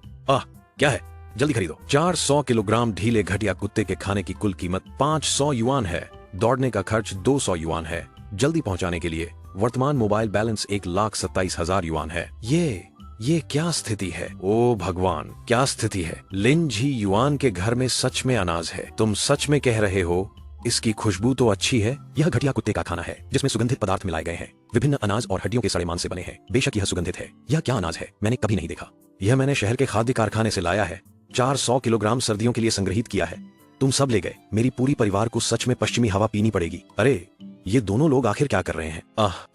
क्या है? जल्दी खरीदो। 400 किलोग्राम ढीले घटिया कुत्ते के खाने की कुल कीमत 500 युआन है। दौड़ने का खर्च 200 युआन है। जल्दी पहुंचाने के लिए वर्तमान मोबाइल बैलेंस 1,27,000 युआन है। ये क्या स्थिति है? ओ भगवान, क्या स्थिति है? लिन झुआन के घर में सच में अनाज है। तुम सच में कह रहे हो? इसकी खुशबू तो अच्छी है। यह घटिया कुत्ते का खाना है जिसमें सुगंधित पदार्थ मिलाए गए हैं। विभिन्न अनाज और हड्डियों के सड़े मांस से बने हैं। बेशक यह सुगंधित है। यह क्या अनाज है? मैंने कभी नहीं देखा। यह मैंने शहर के खाद्य कारखाने से लाया है। 400 किलोग्राम सर्दियों के लिए संग्रहित किया है। तुम सब ले गए। मेरी पूरी परिवार को सच में पश्चिमी हवा पीनी पड़ेगी। अरे, ये दोनों लोग आखिर क्या कर रहे हैं?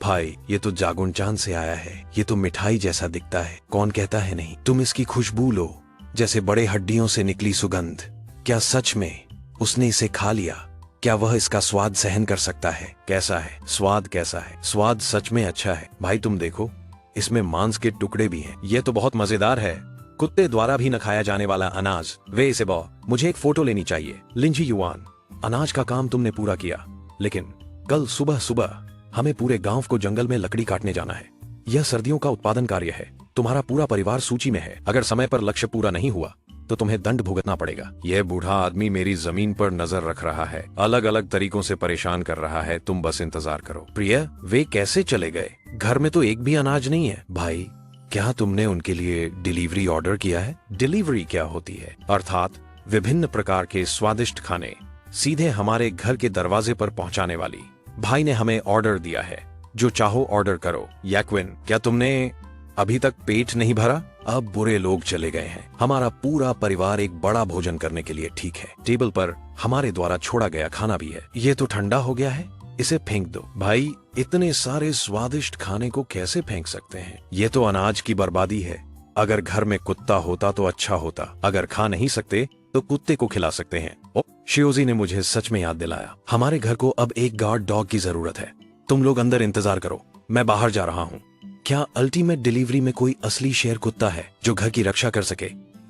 भाई, ये तो जागुन चांद से आया है। ये तो मिठाई जैसा दिखता है। कौन कहता है नहीं? तुम इसकी खुशबू लो, जैसे बड़े हड्डियों से निकली सुगंध। क्या सच में उसने इसे खा लिया? क्या वह इसका स्वाद सहन कर सकता है? कैसा है स्वाद? कैसा है स्वाद? सच में अच्छा है। भाई तुम देखो, इसमें मांस के टुकड़े भी हैं। यह तो बहुत मजेदार है। कुत्ते द्वारा भी न खाया जाने वाला अनाज। वे इसे मुझे एक फोटो लेनी चाहिए। लिन झुआन, अनाज का काम तुमने पूरा किया, लेकिन कल सुबह सुबह हमें पूरे गांव को जंगल में लकड़ी काटने जाना है। यह सर्दियों का उत्पादन कार्य है। तुम्हारा पूरा परिवार सूची में है। अगर समय पर लक्ष्य पूरा नहीं हुआ तो तुम्हें दंड भुगतना पड़ेगा। यह बूढ़ा आदमी मेरी जमीन पर नजर रख रहा है, अलग अलग तरीकों से परेशान कर रहा है। तुम बस इंतजार करो। प्रिय, वे कैसे चले गए? घर में तो एक भी अनाज नहीं है। भाई, क्या तुमने उनके लिए डिलीवरी ऑर्डर किया है? डिलीवरी क्या होती है? अर्थात विभिन्न प्रकार के स्वादिष्ट खाने सीधे हमारे घर के दरवाजे पर पहुंचाने वाली। भाई ने हमें ऑर्डर दिया है, जो चाहो ऑर्डर करो। याक्विन, क्या तुमने अभी तक पेट नहीं भरा? अब बुरे लोग चले गए हैं। हमारा पूरा परिवार एक बड़ा भोजन करने के लिए ठीक है। टेबल पर हमारे द्वारा छोड़ा गया खाना भी है। ये तो ठंडा हो गया है, इसे फेंक दो। भाई, इतने सारे स्वादिष्ट खाने को कैसे फेंक सकते हैं? ये तो अनाज की बर्बादी है। अगर घर में कुत्ता होता तो अच्छा होता। अगर खा नहीं सकते तो कुत्ते को खिला सकते हैं। शियोजी ने मुझे सच में याद दिलाया। हमारे घर को अब एक गार्ड डॉग की जरूरत है। तुम लोग अंदर इंतजार करो, मैं बाहर जा रहा हूँ। क्या अल्टीमेट डिलीवरी में कोई असली शेर कुत्ता है जो घर की रक्षा कर सके?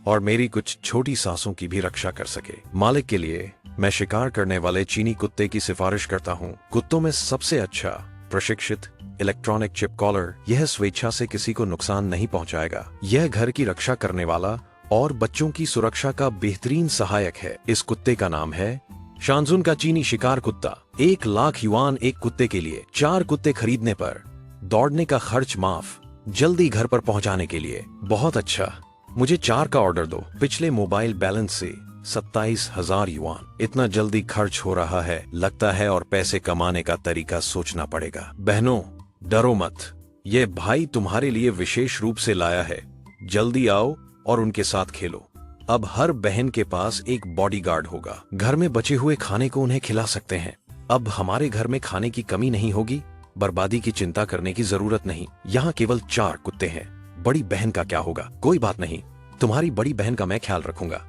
और मेरी कुछ छोटी सांसों की भी रक्षा कर सके। मालिक के लिए मैं शिकार करने वाले चीनी कुत्ते की सिफारिश करता हूँ। कुत्तों में सबसे अच्छा प्रशिक्षित इलेक्ट्रॉनिक चिप कॉलर। यह स्वेच्छा से किसी को नुकसान नहीं पहुंचाएगा। यह घर की रक्षा करने वाला और बच्चों की सुरक्षा का बेहतरीन सहायक है। इस कुत्ते का नाम है शानजुन का चीनी शिकार कुत्ता। 1,00,000 युआन एक कुत्ते के लिए। 4 कुत्ते खरीदने पर दौड़ने का खर्च माफ। जल्दी घर पर पहुंचाने के लिए। बहुत अच्छा, मुझे 4 का ऑर्डर दो। पिछले मोबाइल बैलेंस से 27,000 युआन। इतना जल्दी खर्च हो रहा है लगता है, और पैसे कमाने का तरीका सोचना पड़ेगा। बहनों डरो मत, ये भाई तुम्हारे लिए विशेष रूप से लाया है। जल्दी आओ और उनके साथ खेलो। अब हर बहन के पास एक बॉडीगार्ड होगा। घर में बचे हुए खाने को उन्हें खिला सकते हैं। अब हमारे घर में खाने की कमी नहीं होगी। बर्बादी की चिंता करने की जरूरत नहीं। यहाँ केवल 4 कुत्ते हैं। बड़ी बहन का क्या होगा? कोई बात नहीं, तुम्हारी बड़ी बहन का मैं ख्याल रखूंगा।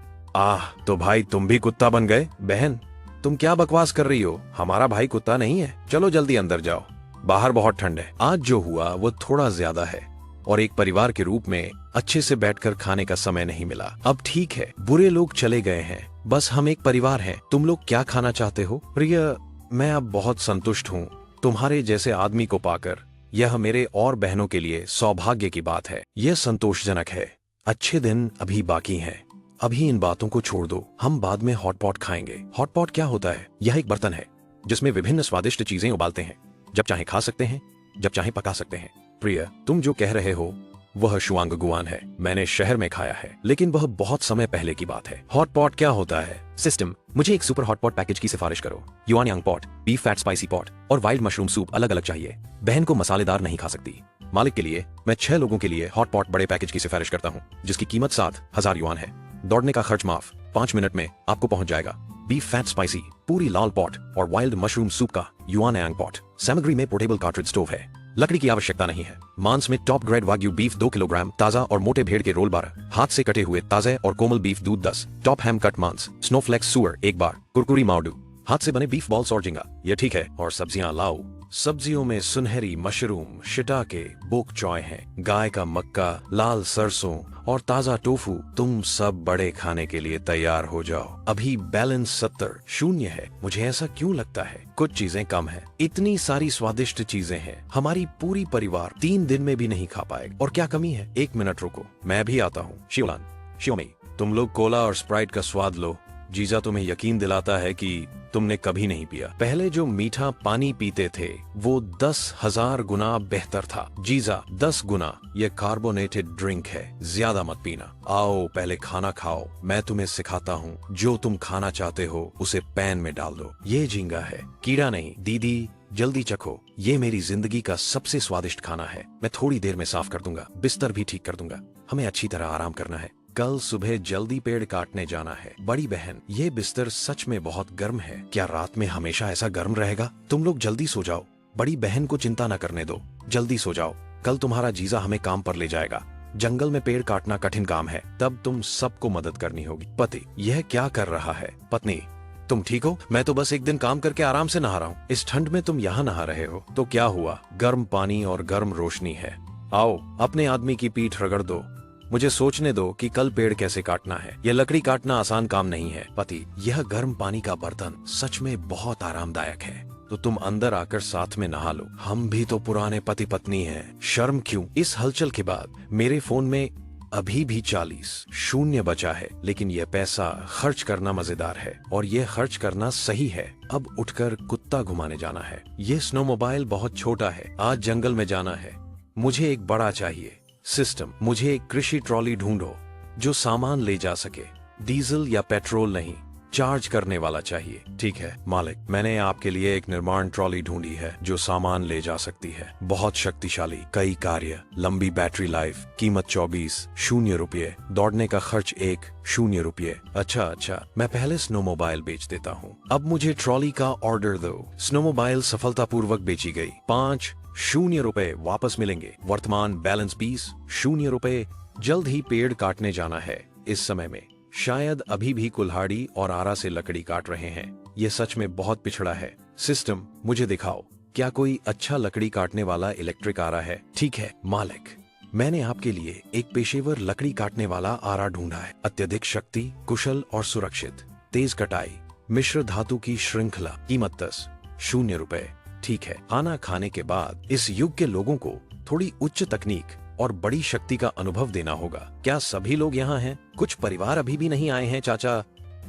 तो भाई तुम भी कुत्ता बन गए? बहन तुम क्या बकवास कर रही हो? हमारा भाई कुत्ता नहीं है। चलो जल्दी अंदर जाओ, बाहर बहुत ठंड है। आज जो हुआ वो थोड़ा ज्यादा है, और एक परिवार के रूप में अच्छे से बैठकर खाने का समय नहीं मिला। अब ठीक है, बुरे लोग चले गए हैं, बस हम एक परिवार हैं। तुम लोग क्या खाना चाहते हो? प्रिय, मैं अब बहुत संतुष्ट हूँ तुम्हारे जैसे आदमी को पाकर। यह मेरे और बहनों के लिए सौभाग्य की बात है। यह संतोषजनक है। अच्छे दिन अभी बाकी हैं। अभी इन बातों को छोड़ दो, हम बाद में हॉट पॉट खाएंगे। हॉट पॉट क्या होता है? यह एक बर्तन है जिसमें विभिन्न स्वादिष्ट चीजें उबालते हैं। जब चाहे खा सकते हैं, जब चाहे पका सकते हैं। प्रिय, तुम जो कह रहे हो वह शुआंग गुआन है। मैंने शहर में खाया है, लेकिन वह बहुत समय पहले की बात है। हॉट पॉट क्या होता है? सिस्टम, मुझे एक सुपर हॉट पॉट पैकेज की सिफारिश करो। Yuan Yang pot, beef fat spicy pot और वाइल्ड मशरूम सूप अलग अलग चाहिए। बहन को मसालेदार नहीं खा सकती। मालिक के लिए मैं 6 लोगों के लिए हॉट पॉट बड़े पैकेज की सिफारिश करता हूँ, जिसकी कीमत 7,000 युआन है। दौड़ने का खर्च माफ। 5 मिनट में आपको पहुंच जाएगा। बीफ फैट स्पाइसी पूरी लाल पॉट और वाइल्ड मशरूम सूप का युआन यांग पॉट। सामग्री में पोर्टेबल कार्ट्रिज स्टोव है। लकड़ी की आवश्यकता नहीं है। मांस में top grade wagyu beef 2 kilogram, ताजा और मोटे भेड़ के रोल 12, हाथ से कटे हुए ताजे और कोमल बीफ दूध 10, टॉप हैम कट मांस, स्नोफ्लेक्स सुअर 1 बार, कुरकुरी माउडू, हाथ से बने बीफ बॉल्स और झींगा। ये ठीक है। और सब्जियां लाओ। सब्जियों में सुनहरी मशरूम, शिटाके, बोक चॉय है, गाय का मक्का, लाल सरसों और ताजा टोफू। तुम सब बड़े खाने के लिए तैयार हो जाओ। अभी बैलेंस 70 शून्य है। मुझे ऐसा क्यों लगता है? कुछ चीजें कम है। इतनी सारी स्वादिष्ट चीजें हैं, हमारी पूरी परिवार 3 दिन में भी नहीं खा पाएगा। और क्या कमी है? 1 मिनट रुको, मैं भी आता हूँ। शिवलान, शिवमी, तुम लोग कोला और स्प्राइट का स्वाद लो। जीजा तुम्हें यकीन दिलाता है कि तुमने कभी नहीं पिया। पहले जो मीठा पानी पीते थे वो 10,000 गुना बेहतर था। जीजा 10 गुना ये कार्बोनेटेड ड्रिंक है, ज्यादा मत पीना। आओ पहले खाना खाओ, मैं तुम्हें सिखाता हूँ। जो तुम खाना चाहते हो उसे पैन में डाल दो। ये झींगा है, कीड़ा नहीं। दीदी जल्दी चखो, ये मेरी जिंदगी का सबसे स्वादिष्ट खाना है। मैं थोड़ी देर में साफ कर दूंगा, बिस्तर भी ठीक कर दूंगा। हमें अच्छी तरह आराम करना है। कल सुबह जल्दी पेड़ काटने जाना है। बड़ी बहन, ये बिस्तर सच में बहुत गर्म है। क्या रात में हमेशा ऐसा गर्म रहेगा? तुम लोग जल्दी सो जाओ। बड़ी बहन को चिंता न करने दो, जल्दी सो जाओ। कल तुम्हारा जीजा हमें काम पर ले जाएगा। जंगल में पेड़ काटना कठिन काम है, तब तुम सबको मदद करनी होगी। पति, यह क्या कर रहा है? पत्नी, तुम ठीक हो? मैं तो बस एक दिन काम करके आराम से नहा रहा हूँ। इस ठंड में तुम यहाँ नहा रहे हो तो क्या हुआ? गर्म पानी और गर्म रोशनी है। आओ अपने आदमी की पीठ रगड़ दो। मुझे सोचने दो कि कल पेड़ कैसे काटना है। यह लकड़ी काटना आसान काम नहीं है। पति, यह गर्म पानी का बर्तन सच में बहुत आरामदायक है, तो तुम अंदर आकर साथ में नहा लो। हम भी तो पुराने पति पत्नी हैं, शर्म क्यों? इस हलचल के बाद मेरे फोन में अभी भी 40 शून्य बचा है, लेकिन यह पैसा खर्च करना मजेदार है और यह खर्च करना सही है। अब उठकर कुत्ता घुमाने जाना है। यह स्नोमोबाइल बहुत छोटा है, आज जंगल में जाना है। मुझे एक बड़ा चाहिए। सिस्टम, मुझे एक कृषि ट्रॉली ढूंढो जो सामान ले जा सके। डीजल या पेट्रोल नहीं, चार्ज करने वाला चाहिए। ठीक है मालिक, मैंने आपके लिए एक निर्माण ट्रॉली ढूंढी है जो सामान ले जा सकती है। बहुत शक्तिशाली, कई कार्य, लंबी बैटरी लाइफ, कीमत 24 शून्य रुपये, दौड़ने का खर्च 1 शून्य रुपये। अच्छा, मैं पहले स्नोमोबाइल बेच देता हूँ। अब मुझे ट्रॉली का ऑर्डर दो। स्नोमोबाइल सफलतापूर्वक बेची गई। 5 शून्य रुपए वापस मिलेंगे। वर्तमान बैलेंस 20 शून्य रुपए। जल्द ही पेड़ काटने जाना है। इस समय में शायद अभी भी कुल्हाड़ी और आरा से लकड़ी काट रहे हैं। यह सच में बहुत पिछड़ा है। सिस्टम, मुझे दिखाओ क्या कोई अच्छा लकड़ी काटने वाला इलेक्ट्रिक आरा है? ठीक है मालिक, मैंने आपके लिए एक पेशेवर लकड़ी काटने वाला आरा ढूंढा है। अत्यधिक शक्ति, कुशल और सुरक्षित, तेज कटाई, मिश्र धातु की श्रृंखला। कीमत 10 ठीक है। खाना खाने के बाद इस युग के लोगों को थोड़ी उच्च तकनीक और बड़ी शक्ति का अनुभव देना होगा। क्या सभी लोग यहाँ हैं? कुछ परिवार अभी भी नहीं आए हैं चाचा।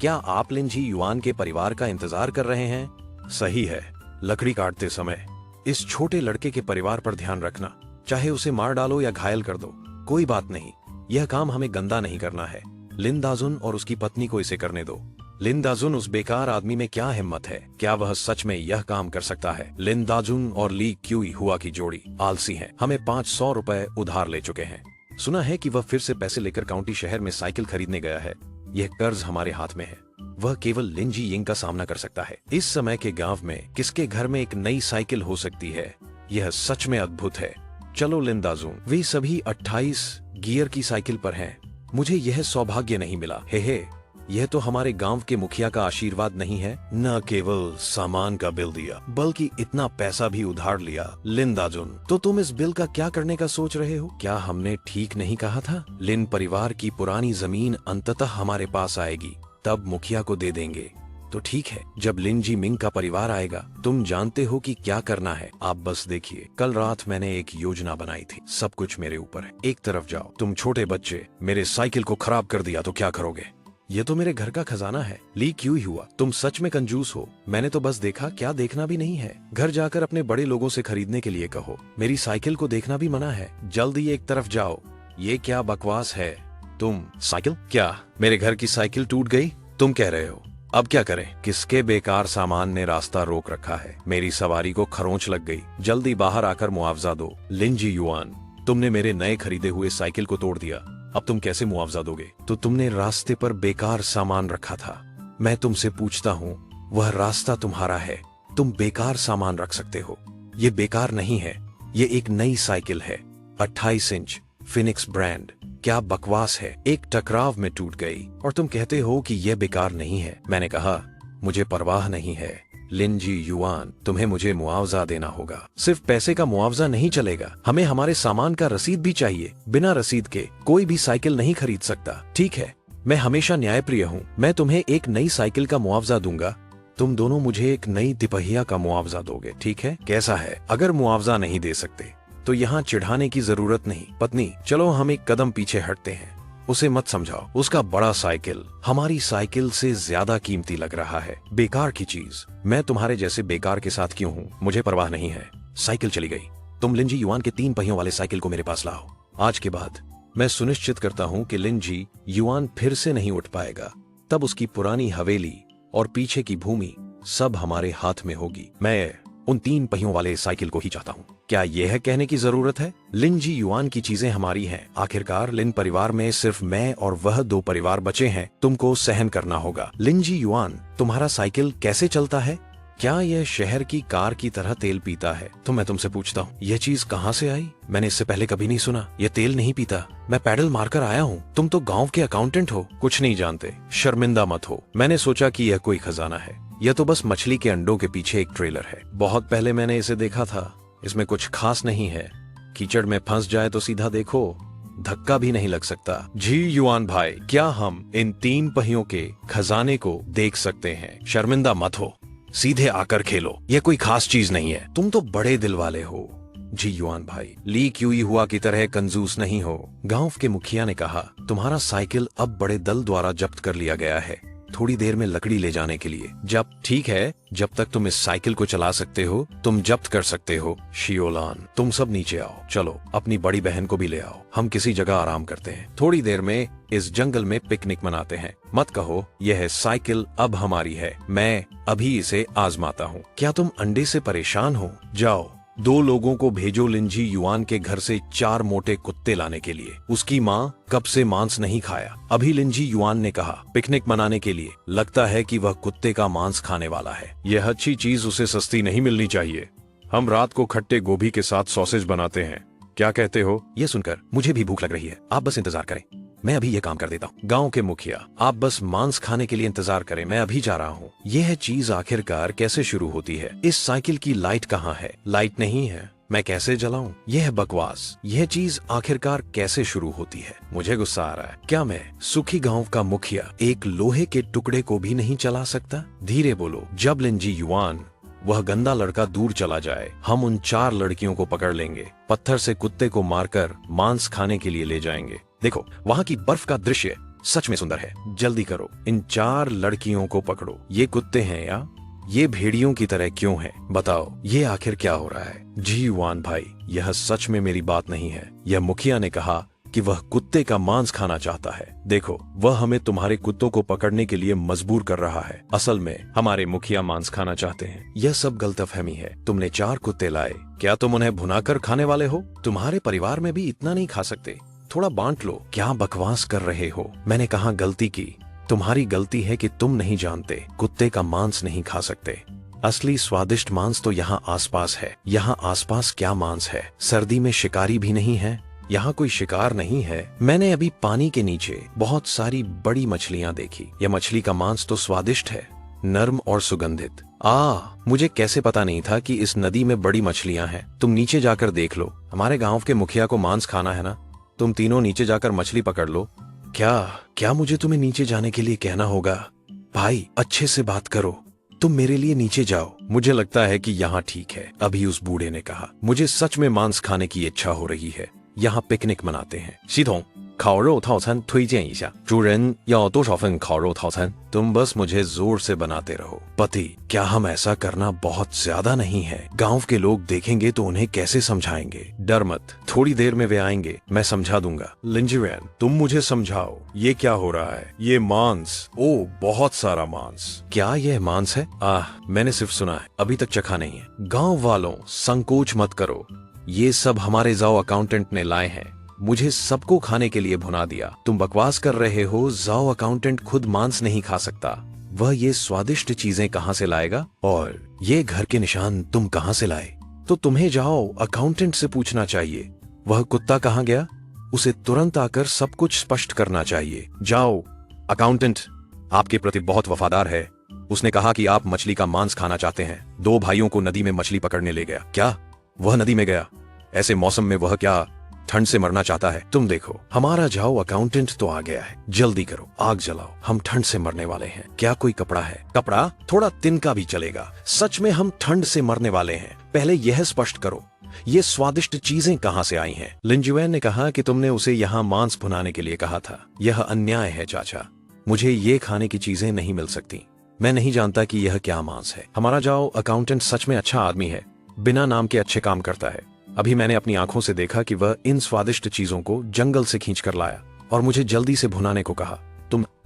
क्या आप लिन जी युआन के परिवार का इंतजार कर रहे हैं? सही है। लकड़ी काटते समय इस छोटे लड़के के परिवार पर ध्यान रखना। चाहे उसे मार डालो या घायल कर दो, कोई बात नहीं। यह काम हमें गंदा नहीं करना है। लिन दाजुन और उसकी पत्नी को इसे करने दो। लिन दाजुन, उस बेकार आदमी में क्या हिम्मत है? क्या वह सच में यह काम कर सकता है? लिन दाजुन और ली क्यूई हुआ की जोड़ी आलसी है। हमें 500 रुपए उधार ले चुके हैं। सुना है कि वह फिर से पैसे लेकर काउंटी शहर में साइकिल खरीदने गया है। यह कर्ज हमारे हाथ में है। वह केवल लिन जी यिंग का सामना कर सकता है। इस समय के गांव में किसके घर में एक नई साइकिल हो सकती है? यह सच में अद्भुत है। चलो लिन दाजुन, वे सभी 28 गियर की साइकिल पर हैं। मुझे यह सौभाग्य नहीं मिला। हे, यह तो हमारे गांव के मुखिया का आशीर्वाद नहीं है? न केवल सामान का बिल दिया, बल्कि इतना पैसा भी उधार लिया। लिन दाजुन, तो तुम इस बिल का क्या करने का सोच रहे हो? क्या हमने ठीक नहीं कहा था? लिन परिवार की पुरानी जमीन अंततः हमारे पास आएगी, तब मुखिया को दे देंगे। तो ठीक है, जब लिन जी मिंग का परिवार आएगा, तुम जानते हो कि क्या करना है। आप बस देखिए, कल रात मैंने एक योजना बनाई थी। सब कुछ मेरे ऊपर है। एक तरफ जाओ। तुम छोटे बच्चे, मेरे साइकिल को खराब कर दिया तो क्या करोगे? ये तो मेरे घर का खजाना है। ली क्यों हुआ? तुम सच में कंजूस हो। मैंने तो बस देखा, क्या देखना भी नहीं है। घर जाकर अपने बड़े लोगों से खरीदने के लिए कहो। मेरी साइकिल को देखना भी मना है। जल्दी एक तरफ जाओ। ये क्या बकवास है? तुम साइकिल? क्या मेरे घर की साइकिल टूट गई? तुम कह रहे हो? अब क्या करें? किसके बेकार सामान ने रास्ता रोक रखा है? मेरी सवारी को खरोंच लग गई। जल्दी बाहर आकर मुआवजा दो। लिन जी युआन, तुमने मेरे नए खरीदे हुए साइकिल को तोड़ दिया। अब तुम कैसे मुआवजा दोगे? तो तुमने रास्ते पर बेकार सामान रखा था। मैं तुमसे पूछता हूँ, वह रास्ता तुम्हारा है। तुम बेकार सामान रख सकते हो। ये बेकार नहीं है, ये एक नई साइकिल है। 28 इंच फिनिक्स ब्रांड। क्या बकवास है? एक टकराव में टूट गई और तुम कहते हो कि यह बेकार नहीं है। मैंने कहा, मुझे परवाह नहीं है। लिन जी युआन, तुम्हें मुझे मुआवजा देना होगा। सिर्फ पैसे का मुआवजा नहीं चलेगा, हमें हमारे सामान का रसीद भी चाहिए। बिना रसीद के कोई भी साइकिल नहीं खरीद सकता। ठीक है, मैं हमेशा न्यायप्रिय हूँ। मैं तुम्हें एक नई साइकिल का मुआवजा दूंगा। तुम दोनों मुझे एक नई तिपहिया का मुआवजा दोगे, ठीक है? कैसा है? अगर मुआवजा नहीं दे सकते तो यहाँ चिढ़ाने की जरूरत नहीं। पत्नी, चलो हम एक कदम पीछे हटते हैं। उसे मत समझाओ। उसका बड़ा साइकिल हमारी साइकिल से ज्यादा कीमती लग रहा है। बेकार की चीज। मैं तुम्हारे जैसे बेकार के साथ क्यों हूँ? मुझे परवाह नहीं है। साइकिल चली गई। तुम लिन जी युआन के 3 पहियों वाले साइकिल को मेरे पास लाओ। आज के बाद मैं सुनिश्चित करता हूँ कि लिन जी युआन फिर से नहीं उठ पाएगा। तब उसकी पुरानी हवेली और पीछे की भूमि सब हमारे हाथ में होगी। मैं उन 3 पहियों वाले साइकिल को ही चाहता हूँ। क्या यह कहने की जरूरत है? लिन जी युआन की चीजें हमारी हैं। आखिरकार लिन परिवार में सिर्फ मैं और वह 2 परिवार बचे हैं। तुमको सहन करना होगा। लिन जी युआन, तुम्हारा साइकिल कैसे चलता है? क्या यह शहर की कार की तरह तेल पीता है? तो मैं तुमसे पूछता हूँ, यह चीज कहाँ से आई? मैंने इससे पहले कभी नहीं सुना। यह तेल नहीं पीता। मैं पैडल मारकर आया हूँ। तुम तो गाँव के अकाउंटेंट हो, कुछ नहीं जानते। शर्मिंदा मत हो। मैंने सोचा कि यह कोई खजाना है। यह तो बस मछली के अंडों के पीछे एक ट्रेलर है। बहुत पहले मैंने इसे देखा था। इसमें कुछ खास नहीं है। कीचड़ में फंस जाए तो सीधा देखो, धक्का भी नहीं लग सकता। जी युआन भाई, क्या हम इन 3 पहियों के खजाने को देख सकते हैं? शर्मिंदा मत हो, सीधे आकर खेलो। यह कोई खास चीज नहीं है। तुम तो बड़े दिल वाले हो। जी युआन भाई, ली क्यूई हुआ की तरह कंजूस नहीं हो। गांव के मुखिया ने कहा, तुम्हारा साइकिल अब बड़े दल द्वारा जब्त कर लिया गया है, थोड़ी देर में लकड़ी ले जाने के लिए। जब ठीक है, जब तक तुम इस साइकिल को चला सकते हो, तुम जब्त कर सकते हो। शियोलान, तुम सब नीचे आओ। चलो अपनी बड़ी बहन को भी ले आओ। हम किसी जगह आराम करते हैं। थोड़ी देर में इस जंगल में पिकनिक मनाते हैं। मत कहो, यह साइकिल अब हमारी है। मैं अभी इसे आजमाता हूँ। क्या तुम अंडे से परेशान हो? जाओ 2 लोगों को भेजो लिन जी युआन के घर से 4 मोटे कुत्ते लाने के लिए। उसकी माँ कब से मांस नहीं खाया। अभी लिन जी युआन ने कहा, पिकनिक मनाने के लिए। लगता है कि वह कुत्ते का मांस खाने वाला है। यह अच्छी चीज उसे सस्ती नहीं मिलनी चाहिए। हम रात को खट्टे गोभी के साथ सॉसेज बनाते हैं। क्या कहते हो? ये सुनकर मुझे भी भूख लग रही है। आप बस इंतजार करें, मैं अभी ये काम कर देता हूँ। गांव के मुखिया, आप बस मांस खाने के लिए इंतजार करें, मैं अभी जा रहा हूँ। यह चीज आखिरकार कैसे शुरू होती है? इस साइकिल की लाइट कहाँ है? लाइट नहीं है। मैं कैसे जलाऊं? यह बकवास, यह चीज आखिरकार कैसे शुरू होती है? मुझे गुस्सा आ रहा है। क्या मैं सुखी गांव का मुखिया एक लोहे के टुकड़े को भी नहीं चला सकता? धीरे बोलो। जब लिंजी युआन वह गंदा लड़का दूर चला जाए, हम उन 4 लड़कियों को पकड़ लेंगे, पत्थर से कुत्ते को मारकर मांस खाने के लिए ले जाएंगे। देखो, वहाँ की बर्फ का दृश्य सच में सुंदर है। जल्दी करो, इन 4 लड़कियों को पकड़ो। ये कुत्ते हैं या ये भेड़ियों की तरह क्यों हैं? बताओ, ये आखिर क्या हो रहा है? जी युआन भाई, यह सच में मेरी बात नहीं है। यह मुखिया ने कहा कि वह कुत्ते का मांस खाना चाहता है। देखो, वह हमें तुम्हारे कुत्तों को पकड़ने के लिए मजबूर कर रहा है। असल में हमारे मुखिया मांस खाना चाहते हैं। यह सब गलतफहमी है। तुमने 4 कुत्ते लाए, क्या तुम उन्हें भुनाकर खाने वाले हो? तुम्हारे परिवार में भी इतना नहीं खा सकते, थोड़ा बांट लो। क्या बकवास कर रहे हो? मैंने कहाँ गलती की? तुम्हारी गलती है कि तुम नहीं जानते, कुत्ते का मांस नहीं खा सकते। असली स्वादिष्ट मांस तो यहाँ आसपास है। यहाँ आसपास क्या मांस है? सर्दी में शिकारी भी नहीं है। यहाँ कोई शिकार नहीं है। मैंने अभी पानी के नीचे बहुत सारी बड़ी मछलियाँ देखी। यह मछली का मांस तो स्वादिष्ट है, नर्म और सुगंधित। मुझे कैसे पता नहीं था कि इस नदी में बड़ी मछलियाँ हैं। तुम नीचे जाकर देख लो। हमारे गाँव के मुखिया को मांस खाना है ना? तुम तीनों नीचे जाकर मछली पकड़ लो। क्या मुझे तुम्हें नीचे जाने के लिए कहना होगा? भाई, अच्छे से बात करो। तुम मेरे लिए नीचे जाओ। मुझे लगता है कि यहाँ ठीक है। अभी उस बूढ़े ने कहा, मुझे सच में मांस खाने की इच्छा हो रही है। यहाँ पिकनिक मनाते हैं। सीधों 烤肉套餐推荐一下，主人要多少份烤肉套餐？ तुम बस मुझे जोर से बनाते रहो। पति, क्या हम ऐसा करना बहुत ज्यादा नहीं है? गांव के लोग देखेंगे तो उन्हें कैसे समझाएंगे? डर मत, थोड़ी देर में वे आएंगे, मैं समझा दूंगा। लिंजीवेन, तुम मुझे समझाओ, ये क्या हो रहा है? ये मांस, ओ बहुत सारा मांस। क्या यह मांस है? मैंने सिर्फ सुना है, अभी तक चखा नहीं है। गाँव वालों, संकोच मत करो, ये सब हमारे जाओ अकाउंटेंट ने लाए हैं। मुझे सबको खाने के लिए भुना दिया। तुम बकवास कर रहे हो। जाओ अकाउंटेंट खुद मांस नहीं खा सकता। वह ये स्वादिष्ट चीजें कहाँ से लाएगा? और ये घर के निशान तुम कहाँ से लाए? तो तुम्हें जाओ अकाउंटेंट से पूछना चाहिए। वह कुत्ता कहाँ गया? उसे तुरंत आकर सब कुछ स्पष्ट करना चाहिए। जाओ। अकाउंटेंट आपके प्रति बहुत वफादार है। उसने कहा कि आप मछली का मांस खाना चाहते हैं। 2 भाइयों को नदी में मछली पकड़ने ले गया। क्या वह नदी में गया? ऐसे मौसम में वह क्या ठंड से मरना चाहता है? तुम देखो, हमारा जाओ अकाउंटेंट तो आ गया है। जल्दी करो, आग जलाओ, हम ठंड से मरने वाले हैं। क्या कोई कपड़ा है? कपड़ा थोड़ा तिनका भी चलेगा। सच में हम ठंड से मरने वाले हैं। पहले यह स्पष्ट करो, ये स्वादिष्ट चीजें कहाँ से आई हैं? लिंजुएन ने कहा कि तुमने उसे यहाँ मांस भुनाने के लिए कहा था। यह अन्याय है चाचा, मुझे ये खाने की चीजें नहीं मिल सकती। मैं नहीं जानता कि यह क्या मांस है। हमारा जाओ अकाउंटेंट सच में अच्छा आदमी है, बिना नाम के अच्छे काम करता है। अभी मैंने अपनी आंखों से देखा कि वह इन स्वादिष्ट चीजों को जंगल से खींच कर लाया और मुझे जल्दी से भुनाने को कहा।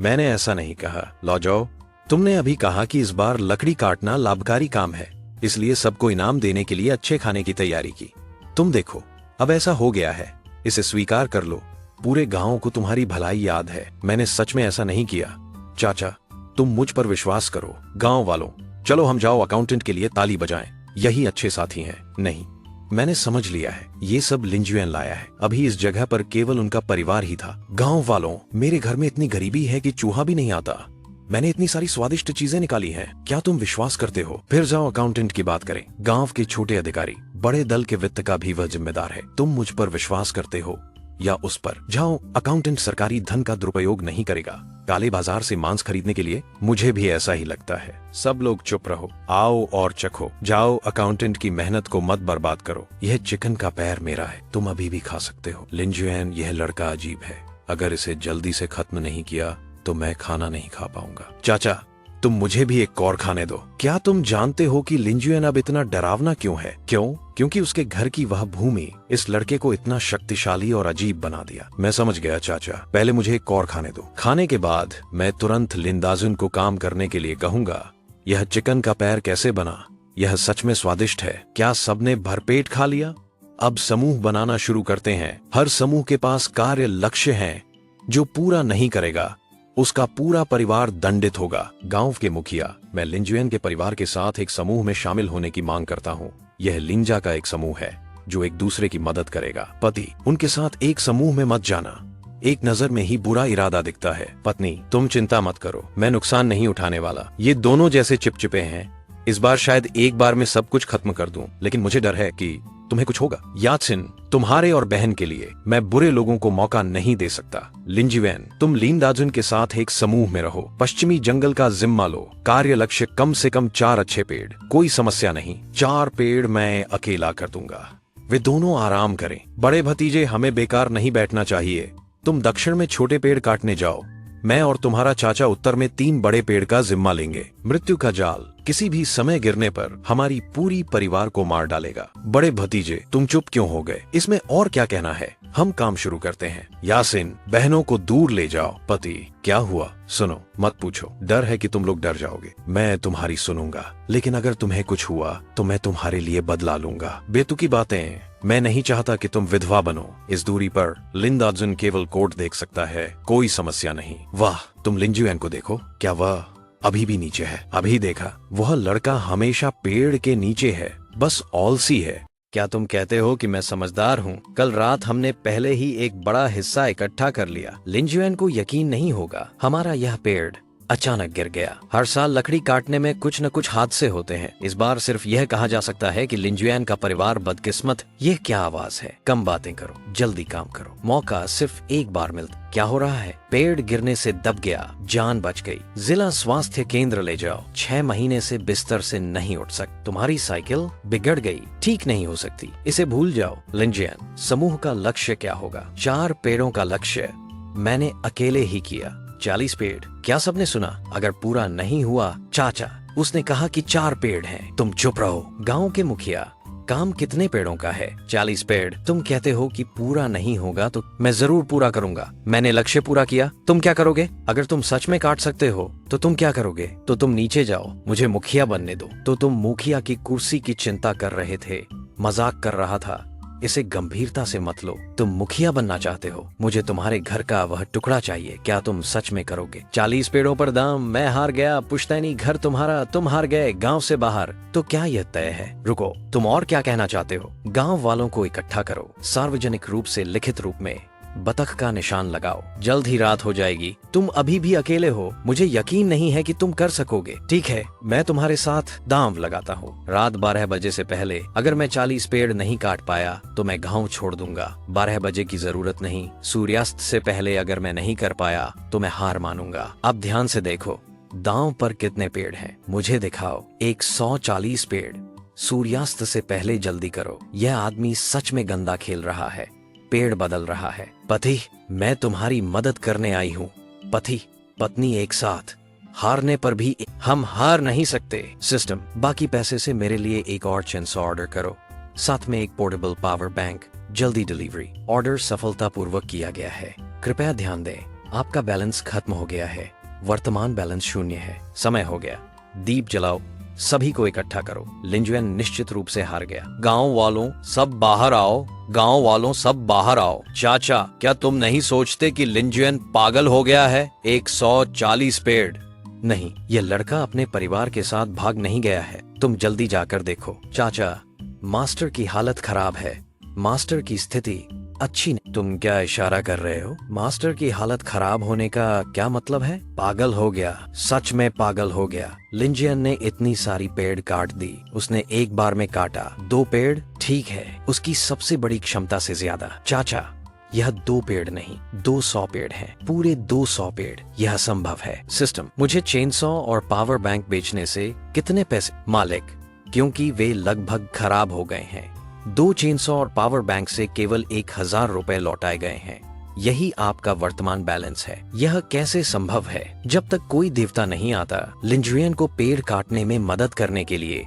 मैंने ऐसा नहीं कहा। लो जाओ, तुमने अभी कहा कि इस बार लकड़ी काटना लाभकारी काम है, इसलिए सबको इनाम देने के लिए अच्छे खाने की तैयारी की। तुम देखो, अब ऐसा हो गया है, इसे स्वीकार कर लो। पूरे गांव को तुम्हारी भलाई याद है। मैंने सच में ऐसा नहीं किया। चाचा, तुम मुझ पर विश्वास करो। गांव वालों, चलो हम जाओ अकाउंटेंट के लिए ताली बजाएं। यही अच्छे साथी हैं। नहीं, मैंने समझ लिया है, ये सब लिंजुएन लाया है। अभी इस जगह पर केवल उनका परिवार ही था। गांव वालों, मेरे घर में इतनी गरीबी है कि चूहा भी नहीं आता। मैंने इतनी सारी स्वादिष्ट चीजें निकाली हैं। क्या तुम विश्वास करते हो? फिर जाओ अकाउंटेंट की बात करें। गांव के छोटे अधिकारी, बड़े दल के वित्त का भी वह जिम्मेदार है। तुम मुझ पर विश्वास करते हो या उस पर? जाओ, अकाउंटेंट सरकारी धन का दुरुपयोग नहीं करेगा काले बाजार से मांस खरीदने के लिए। मुझे भी ऐसा ही लगता है। सब लोग चुप रहो, आओ और चखो। जाओ, अकाउंटेंट की मेहनत को मत बर्बाद करो। यह चिकन का पैर मेरा है, तुम अभी भी खा सकते हो। लिंजुएन, यह लड़का अजीब है। अगर इसे जल्दी से खत्म नहीं किया तो मैं खाना नहीं खा पाऊंगा। चाचा, तुम मुझे भी एक और खाने दो। क्या तुम जानते हो कि लिंजुएन अब इतना डरावना क्यों है? क्यों? क्योंकि उसके घर की वह भूमि इस लड़के को इतना शक्तिशाली और अजीब बना दिया। मैं समझ गया चाचा, पहले मुझे एक और खाने दो। खाने के बाद मैं तुरंत लिंदाजुन को काम करने के लिए कहूंगा। यह चिकन का पैर कैसे बना? यह सच में स्वादिष्ट है। क्या सबने भरपेट खा लिया? अब समूह बनाना शुरू करते हैं। हर समूह के पास कार्य लक्ष्य है। जो पूरा नहीं करेगा उसका पूरा परिवार दंडित होगा। गांव के मुखिया, मैं लिंजुएन के परिवार के साथ एक समूह में शामिल होने की मांग करता हूँ। यह लिंजा का एक समूह है जो एक दूसरे की मदद करेगा। पति, उनके साथ एक समूह में मत जाना। एक नजर में ही बुरा इरादा दिखता है। पत्नी, तुम चिंता मत करो, मैं नुकसान नहीं उठाने वाला। ये दोनों जैसे चिपचिपे हैं। इस बार शायद एक बार में सब कुछ खत्म कर दूं, लेकिन मुझे डर है कि तुम्हें कुछ होगा। यात्सिन, तुम्हारे और बहन के लिए मैं बुरे लोगों को मौका नहीं दे सकता। लिंजीवेन, तुम लिंदाजुन के साथ एक समूह में रहो, पश्चिमी जंगल का जिम्मा लो। कार्य लक्ष्य कम से कम 4 अच्छे पेड़, कोई समस्या नहीं। 4 पेड़ मैं अकेला कर दूंगा, वे दोनों आराम करें। बड़े भतीजे, हमें बेकार नहीं बैठना चाहिए। तुम दक्षिण में छोटे पेड़ काटने जाओ, मैं और तुम्हारा चाचा उत्तर में 3 बड़े पेड़ का जिम्मा लेंगे। मृत्यु का जाल किसी भी समय गिरने पर हमारी पूरी परिवार को मार डालेगा। बड़े भतीजे, तुम चुप क्यों हो गए? इसमें और क्या कहना है? हम काम शुरू करते हैं। यासिन, बहनों को दूर ले जाओ। पति, क्या हुआ? सुनो, मत पूछो, डर है कि तुम लोग डर जाओगे। मैं तुम्हारी सुनूंगा, लेकिन अगर तुम्हें कुछ हुआ तो मैं तुम्हारे लिए बदला लूंगा। बेतुकी बातें, मैं नहीं चाहता कि तुम विधवा बनो। इस दूरी पर लिंदाजुन केवल कोर्ट देख सकता है, कोई समस्या नहीं। वाह, तुम लिंजुएन को देखो, क्या वह अभी भी नीचे है? अभी देखा, वह लड़का हमेशा पेड़ के नीचे है, बस ऑलसी है। क्या तुम कहते हो कि मैं समझदार हूँ? कल रात हमने पहले ही एक बड़ा हिस्सा इकट्ठा कर लिया। लिंजुएन को यकीन नहीं होगा, हमारा यह पेड़ अचानक गिर गया। हर साल लकड़ी काटने में कुछ न कुछ हादसे होते हैं। इस बार सिर्फ यह कहा जा सकता है कि लिंजुएन का परिवार बदकिस्मत। यह क्या आवाज है? कम बातें करो, जल्दी काम करो। मौका सिर्फ एक बार मिलता। क्या हो रहा है? पेड़ गिरने से दब गया, जान बच गई। जिला स्वास्थ्य केंद्र ले जाओ। 6 महीने से बिस्तर से नहीं उठ सकती। तुम्हारी साइकिल बिगड़ गई, ठीक नहीं हो सकती, इसे भूल जाओ। लिंजुएन, समूह का लक्ष्य क्या होगा? 4 पेड़ों का लक्ष्य मैंने अकेले ही किया। 40 पेड़, क्या सबने सुना? अगर पूरा नहीं हुआ, चाचा, उसने कहा कि 4 पेड़ हैं। तुम चुप रहो। गांव के मुखिया, काम कितने पेड़ों का है? 40 पेड़। तुम कहते हो कि पूरा नहीं होगा तो मैं जरूर पूरा करूंगा। मैंने लक्ष्य पूरा किया, तुम क्या करोगे? अगर तुम सच में काट सकते हो तो तुम क्या करोगे? तो तुम नीचे जाओ, मुझे मुखिया बनने दो। तो तुम मुखिया की कुर्सी की चिंता कर रहे थे। मजाक कर रहा था, इसे गंभीरता से मत लो। तुम मुखिया बनना चाहते हो, मुझे तुम्हारे घर का वह टुकड़ा चाहिए। क्या तुम सच में करोगे? 40 पेड़ों पर दाम, मैं हार गया। पुश्तैनी घर तुम्हारा, तुम हार गए। गांव से बाहर, तो क्या यह तय है? रुको, तुम और क्या कहना चाहते हो? गांव वालों को इकट्ठा करो, सार्वजनिक रूप से लिखित रूप में बतख का निशान लगाओ। जल्द ही रात हो जाएगी। तुम अभी भी अकेले हो, मुझे यकीन नहीं है कि तुम कर सकोगे। ठीक है, मैं तुम्हारे साथ दांव लगाता हूँ। रात 12 बजे से पहले अगर मैं 40 पेड़ नहीं काट पाया तो मैं गांव छोड़ दूंगा। 12 बजे की जरूरत नहीं, सूर्यास्त से पहले अगर मैं नहीं कर पाया तो मैं हार मानूंगा। अब ध्यान से देखो, दांव पर कितने पेड़ हैं? मुझे दिखाओ। 140 पेड़। सूर्यास्त से पहले जल्दी करो। यह आदमी सच में गंदा खेल रहा है, पेड़ बदल रहा है। पति, मैं तुम्हारी मदद करने आई हूँ। पति पत्नी एक साथ, हारने पर भी हम हार नहीं सकते। सिस्टम, बाकी पैसे से मेरे लिए एक और चेंसॉ ऑर्डर करो, साथ में एक पोर्टेबल पावर बैंक। जल्दी डिलीवरी। ऑर्डर सफलतापूर्वक किया गया है। कृपया ध्यान दें, आपका बैलेंस खत्म हो गया है। वर्तमान बैलेंस 0 है। समय हो गया। दीप जलाओ, सभी को इकट्ठा करो। लिंजुएन निश्चित रूप से हार गया। गांव वालों, सब बाहर आओ। गांव वालों, सब बाहर आओ। चाचा, क्या तुम नहीं सोचते कि लिंजुएन पागल हो गया है? 140 पेड़ नहीं, यह लड़का अपने परिवार के साथ भाग नहीं गया है। तुम जल्दी जाकर देखो। चाचा, मास्टर की हालत खराब है। मास्टर की स्थिति अच्छी नहीं। तुम क्या इशारा कर रहे हो? मास्टर की हालत खराब होने का क्या मतलब है? पागल हो गया, सच में पागल हो गया। लिंजियन ने इतनी सारी पेड़ काट दी। उसने एक बार में काटा 2 पेड़, ठीक है, उसकी सबसे बड़ी क्षमता से ज्यादा। चाचा, यह 2 पेड़ नहीं, 200 पेड़ हैं, पूरे 200 पेड़। यह संभव है। सिस्टम, मुझे चेनसॉ और पावर बैंक बेचने से कितने पैसे? मालिक, क्योंकि वे लगभग खराब हो गए हैं। 2 चेनसॉ और पावर बैंक से केवल 1000 रुपए लौटाए गए हैं। यही आपका वर्तमान बैलेंस है। यह कैसे संभव है? जब तक कोई देवता नहीं आता लिंजुएन को पेड़ काटने में मदद करने के लिए,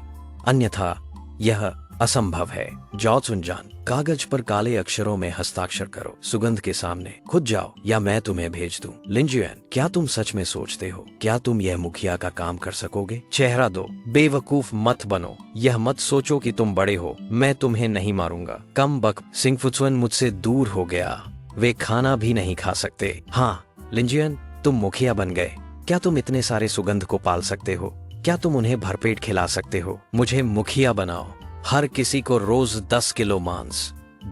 अन्यथा यह असंभव है। जाओ सुनजान, कागज पर काले अक्षरों में हस्ताक्षर करो। सुगंध के सामने खुद जाओ या मैं तुम्हें भेज दूं। लिंजुएन, क्या तुम सच में सोचते हो? क्या तुम यह मुखिया का काम कर सकोगे? चेहरा दो, बेवकूफ मत बनो। यह मत सोचो कि तुम बड़े हो। मैं तुम्हें नहीं मारूंगा। कम बक। सिंगफुत्सुन मुझसे दूर हो गया। वे खाना भी नहीं खा सकते। हाँ लिंजुएन, तुम मुखिया बन गए। क्या तुम इतने सारे सुगंध को पाल सकते हो? क्या तुम उन्हें भरपेट खिला सकते हो? मुझे मुखिया बनाओ। हर किसी को रोज 10 किलो मांस,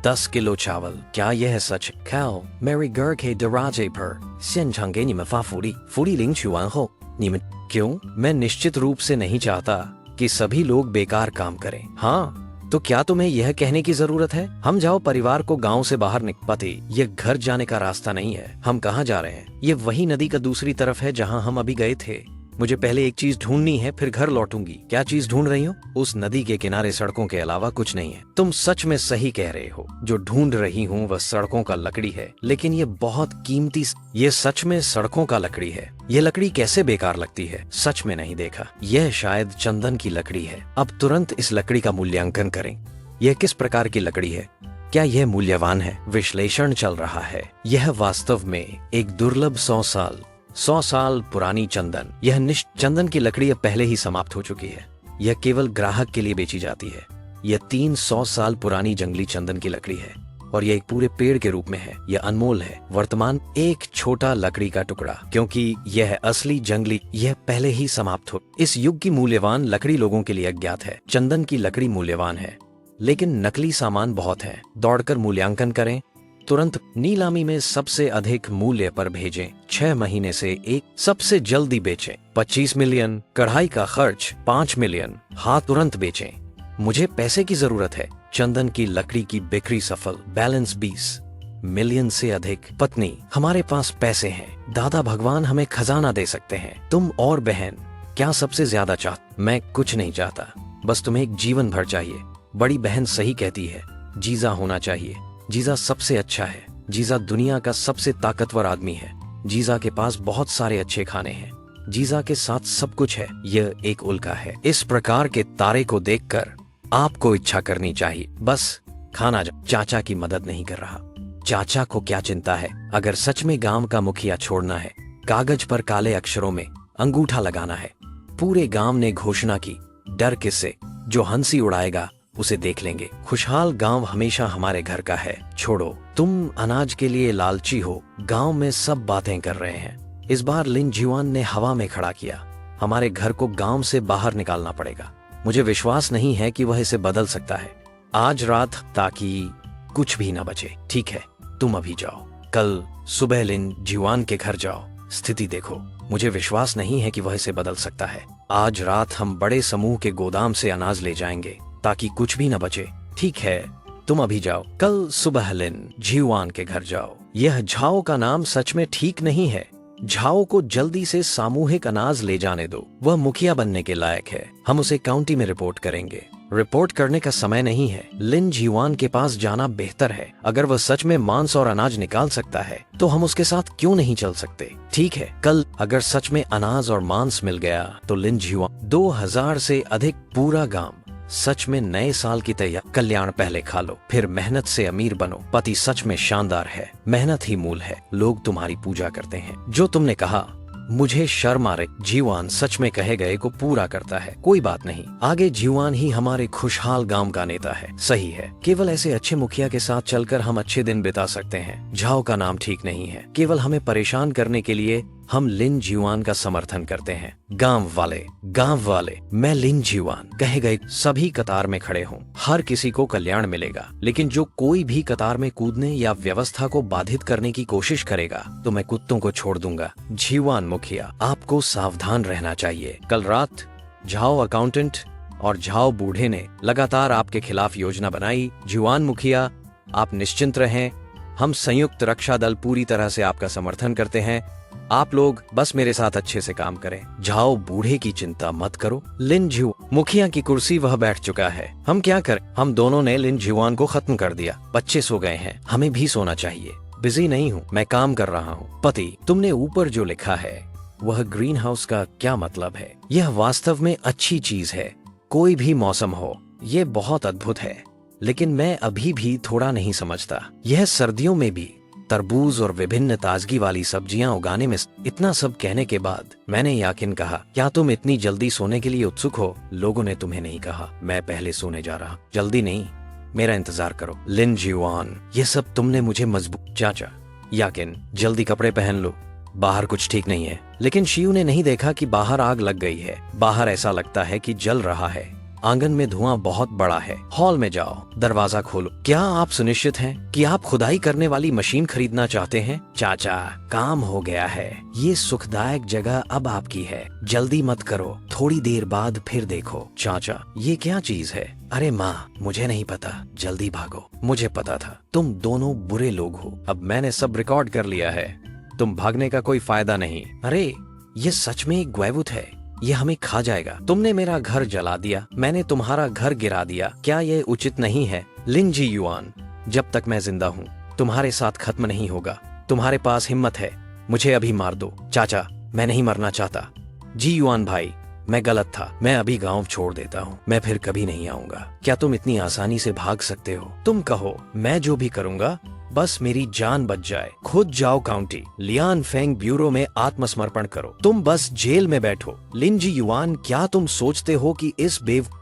10 किलो चावल। क्या यह सच? खाओ मेरे घर के दरवाजे पर 现场给你们发福利，福利领取完后你们 क्यों? मैं निश्चित रूप से नहीं चाहता कि सभी लोग बेकार काम करें। हाँ, तो क्या तुम्हें यह कहने की जरूरत है? हम जाओ परिवार को गांव से बाहर पति, ये घर जाने का रास्ता नहीं है। हम कहाँ जा रहे हैं? ये वही नदी का दूसरी तरफ है जहाँ हम अभी गए थे। मुझे पहले एक चीज ढूंढनी है, फिर घर लौटूंगी। क्या चीज ढूंढ रही हो? उस नदी के किनारे सड़कों के अलावा कुछ नहीं है। तुम सच में सही कह रहे हो। जो ढूंढ रही हूँ वह सड़कों का लकड़ी है, लेकिन ये बहुत कीमती। ये सच में सड़कों का लकड़ी है। ये लकड़ी कैसे बेकार लगती है? सच में नहीं देखा। यह शायद चंदन की लकड़ी है। अब तुरंत इस लकड़ी का मूल्यांकन करें। यह किस प्रकार की लकड़ी है? क्या यह मूल्यवान है? विश्लेषण चल रहा है। यह वास्तव में एक दुर्लभ 100 साल पुरानी चंदन। यह चंदन की लकड़ी अब पहले ही समाप्त हो चुकी है। यह केवल ग्राहक के लिए बेची जाती है। यह 300 साल पुरानी जंगली चंदन की लकड़ी है और यह एक पूरे पेड़ के रूप में है। यह अनमोल है। वर्तमान एक छोटा लकड़ी का टुकड़ा, क्योंकि यह असली जंगली, यह पहले ही समाप्त हो। इस युग की मूल्यवान लकड़ी लोगों के लिए अज्ञात है। चंदन की लकड़ी मूल्यवान है, लेकिन नकली सामान बहुत है। दौड़कर मूल्यांकन करें। तुरंत नीलामी में सबसे अधिक मूल्य पर भेजें। 6 महीने से एक सबसे जल्दी बेचें। 25 मिलियन। कढ़ाई का खर्च 5 मिलियन। हाँ, तुरंत बेचें। मुझे पैसे की जरूरत है। चंदन की लकड़ी की बिक्री सफल। बैलेंस 20 मिलियन से अधिक। पत्नी, हमारे पास पैसे हैं। दादा भगवान हमें खजाना दे सकते हैं। तुम और बहन क्या सबसे ज्यादा मैं कुछ नहीं चाहता, बस तुम्हें एक जीवन भर चाहिए। बड़ी बहन सही कहती है, जीजा होना चाहिए। जीजा सबसे अच्छा है। जीजा दुनिया का सबसे ताकतवर आदमी है। जीजा के पास बहुत सारे अच्छे खाने हैं। जीजा के साथ सब कुछ है। यह एक उल्का है। इस प्रकार के तारे को देखकर आपको इच्छा करनी चाहिए, बस खाना। चाचा की मदद नहीं कर रहा। चाचा को क्या चिंता है? अगर सच में गांव का मुखिया छोड़ना है, कागज पर काले अक्षरों में अंगूठा लगाना है। पूरे गांव ने घोषणा की, डर किससे? जो हंसी उड़ाएगा उसे देख लेंगे। खुशहाल गांव हमेशा हमारे घर का है। छोड़ो, तुम अनाज के लिए लालची हो। गांव में सब बातें कर रहे हैं। इस बार लिन जीवान ने हवा में खड़ा किया। हमारे घर को गांव से बाहर निकालना पड़ेगा। मुझे विश्वास नहीं है कि वह इसे बदल सकता है आज रात, ताकि कुछ भी न बचे। ठीक है, तुम अभी जाओ। कल सुबह लिन जीवान के घर जाओ, स्थिति देखो। मुझे विश्वास नहीं है कि वह इसे बदल सकता है। आज रात हम बड़े समूह के गोदाम से अनाज ले जाएंगे, ताकि कुछ भी न बचे। ठीक है, तुम अभी जाओ। कल सुबह लिन जीवान के घर जाओ। यह झाओ का नाम सच में ठीक नहीं है। झाओ को जल्दी से सामूहिक अनाज ले जाने दो। वह मुखिया बनने के लायक है। हम उसे काउंटी में रिपोर्ट करेंगे। रिपोर्ट करने का समय नहीं है। लिन जीवान के पास जाना बेहतर है। अगर वह सच में मांस और अनाज निकाल सकता है, तो हम उसके साथ क्यों नहीं चल सकते? ठीक है, कल अगर सच में अनाज और मांस मिल गया, तो लिन जीवान 2000 से अधिक पूरा गांव सच में नए साल की तैयार। कल्याण पहले खा लो, फिर मेहनत से अमीर बनो। पति सच में शानदार है। मेहनत ही मूल है। लोग तुम्हारी पूजा करते हैं। जो तुमने कहा, मुझे शर्म आ रही। जीवान सच में कहे गए को पूरा करता है। कोई बात नहीं, आगे जीवान ही हमारे खुशहाल गांव का नेता है। सही है, केवल ऐसे अच्छे मुखिया के साथ चलकर हम अच्छे दिन बिता सकते हैं। झाओ का नाम ठीक नहीं है। केवल हमें परेशान करने के लिए हम लिन जीवान का समर्थन करते हैं। गांव वाले, मैं लिन जीवान कहे गए सभी कतार में खड़े हों। हर किसी को कल्याण मिलेगा, लेकिन जो कोई भी कतार में कूदने या व्यवस्था को बाधित करने की कोशिश करेगा, तो मैं कुत्तों को छोड़ दूंगा। जीवान मुखिया, आपको सावधान रहना चाहिए। कल रात झाओ अकाउंटेंट और झाओ बूढ़े ने लगातार आपके खिलाफ योजना बनाई। जीवान मुखिया, आप निश्चिंत रहें। हम संयुक्त रक्षा दल पूरी तरह से आपका समर्थन करते हैं। आप लोग बस मेरे साथ अच्छे से काम करें। झाओ बूढ़े की चिंता मत करो। लिन जीवान मुखिया की कुर्सी वह बैठ चुका है। हम क्या करें? हम दोनों ने लिन जीवान को खत्म कर दिया। बच्चे सो गए हैं, हमें भी सोना चाहिए। बिजी नहीं हूँ, मैं काम कर रहा हूँ। पति, तुमने ऊपर जो लिखा है वह ग्रीन हाउस का क्या मतलब है? यह वास्तव में अच्छी चीज है। कोई भी मौसम हो, ये बहुत अद्भुत है, लेकिन मैं अभी भी थोड़ा नहीं समझता। यह सर्दियों में भी तरबूज और विभिन्न ताजगी वाली सब्जियां उगाने में। इतना सब कहने के बाद मैंने याकिन कहा, क्या तुम इतनी जल्दी सोने के लिए उत्सुक हो? लोगों ने तुम्हें नहीं कहा। मैं पहले सोने जा रहा। जल्दी नहीं, मेरा इंतजार करो। लिन जीवान, ये सब तुमने मुझे मजबूर। चाचा, याकिन जल्दी कपड़े पहन लो, बाहर कुछ ठीक नहीं है। लेकिन शियू ने नहीं देखा कि बाहर आग लग गई है। बाहर ऐसा लगता है कि जल रहा है। आंगन में धुआं बहुत बड़ा है। हॉल में जाओ, दरवाजा खोलो। क्या आप सुनिश्चित हैं कि आप खुदाई करने वाली मशीन खरीदना चाहते हैं? चाचा, काम हो गया है। ये सुखदायक जगह अब आपकी है। जल्दी मत करो, थोड़ी देर बाद फिर देखो। चाचा, ये क्या चीज है? अरे माँ, मुझे नहीं पता, जल्दी भागो। मुझे पता था तुम दोनों बुरे लोग हो। अब मैंने सब रिकॉर्ड कर लिया है। तुम भागने का कोई फायदा नहीं। अरे, ये सच में एक ग्वेवुत है। ये हमें खा जाएगा। तुमने मेरा घर जला दिया, मैंने तुम्हारा घर गिरा दिया। क्या ये उचित नहीं है? लिंग जी युआन, जब तक मैं जिंदा हूँ तुम्हारे साथ खत्म नहीं होगा। तुम्हारे पास हिम्मत है, मुझे अभी मार दो। चाचा, मैं नहीं मरना चाहता। जी युआन भाई, मैं गलत था। मैं अभी गांव छोड़ देता हूँ। मैं फिर कभी नहीं आऊंगा। क्या तुम इतनी आसानी से भाग सकते हो? तुम कहो, मैं जो भी करूंगा बस मेरी जान बच जाए। खुद जाओ काउंटी लियान फेंग ब्यूरो में आत्मसमर्पण करो। तुम बस जेल में बैठो। लिन जी युआन, क्या तुम सोचते हो कि इस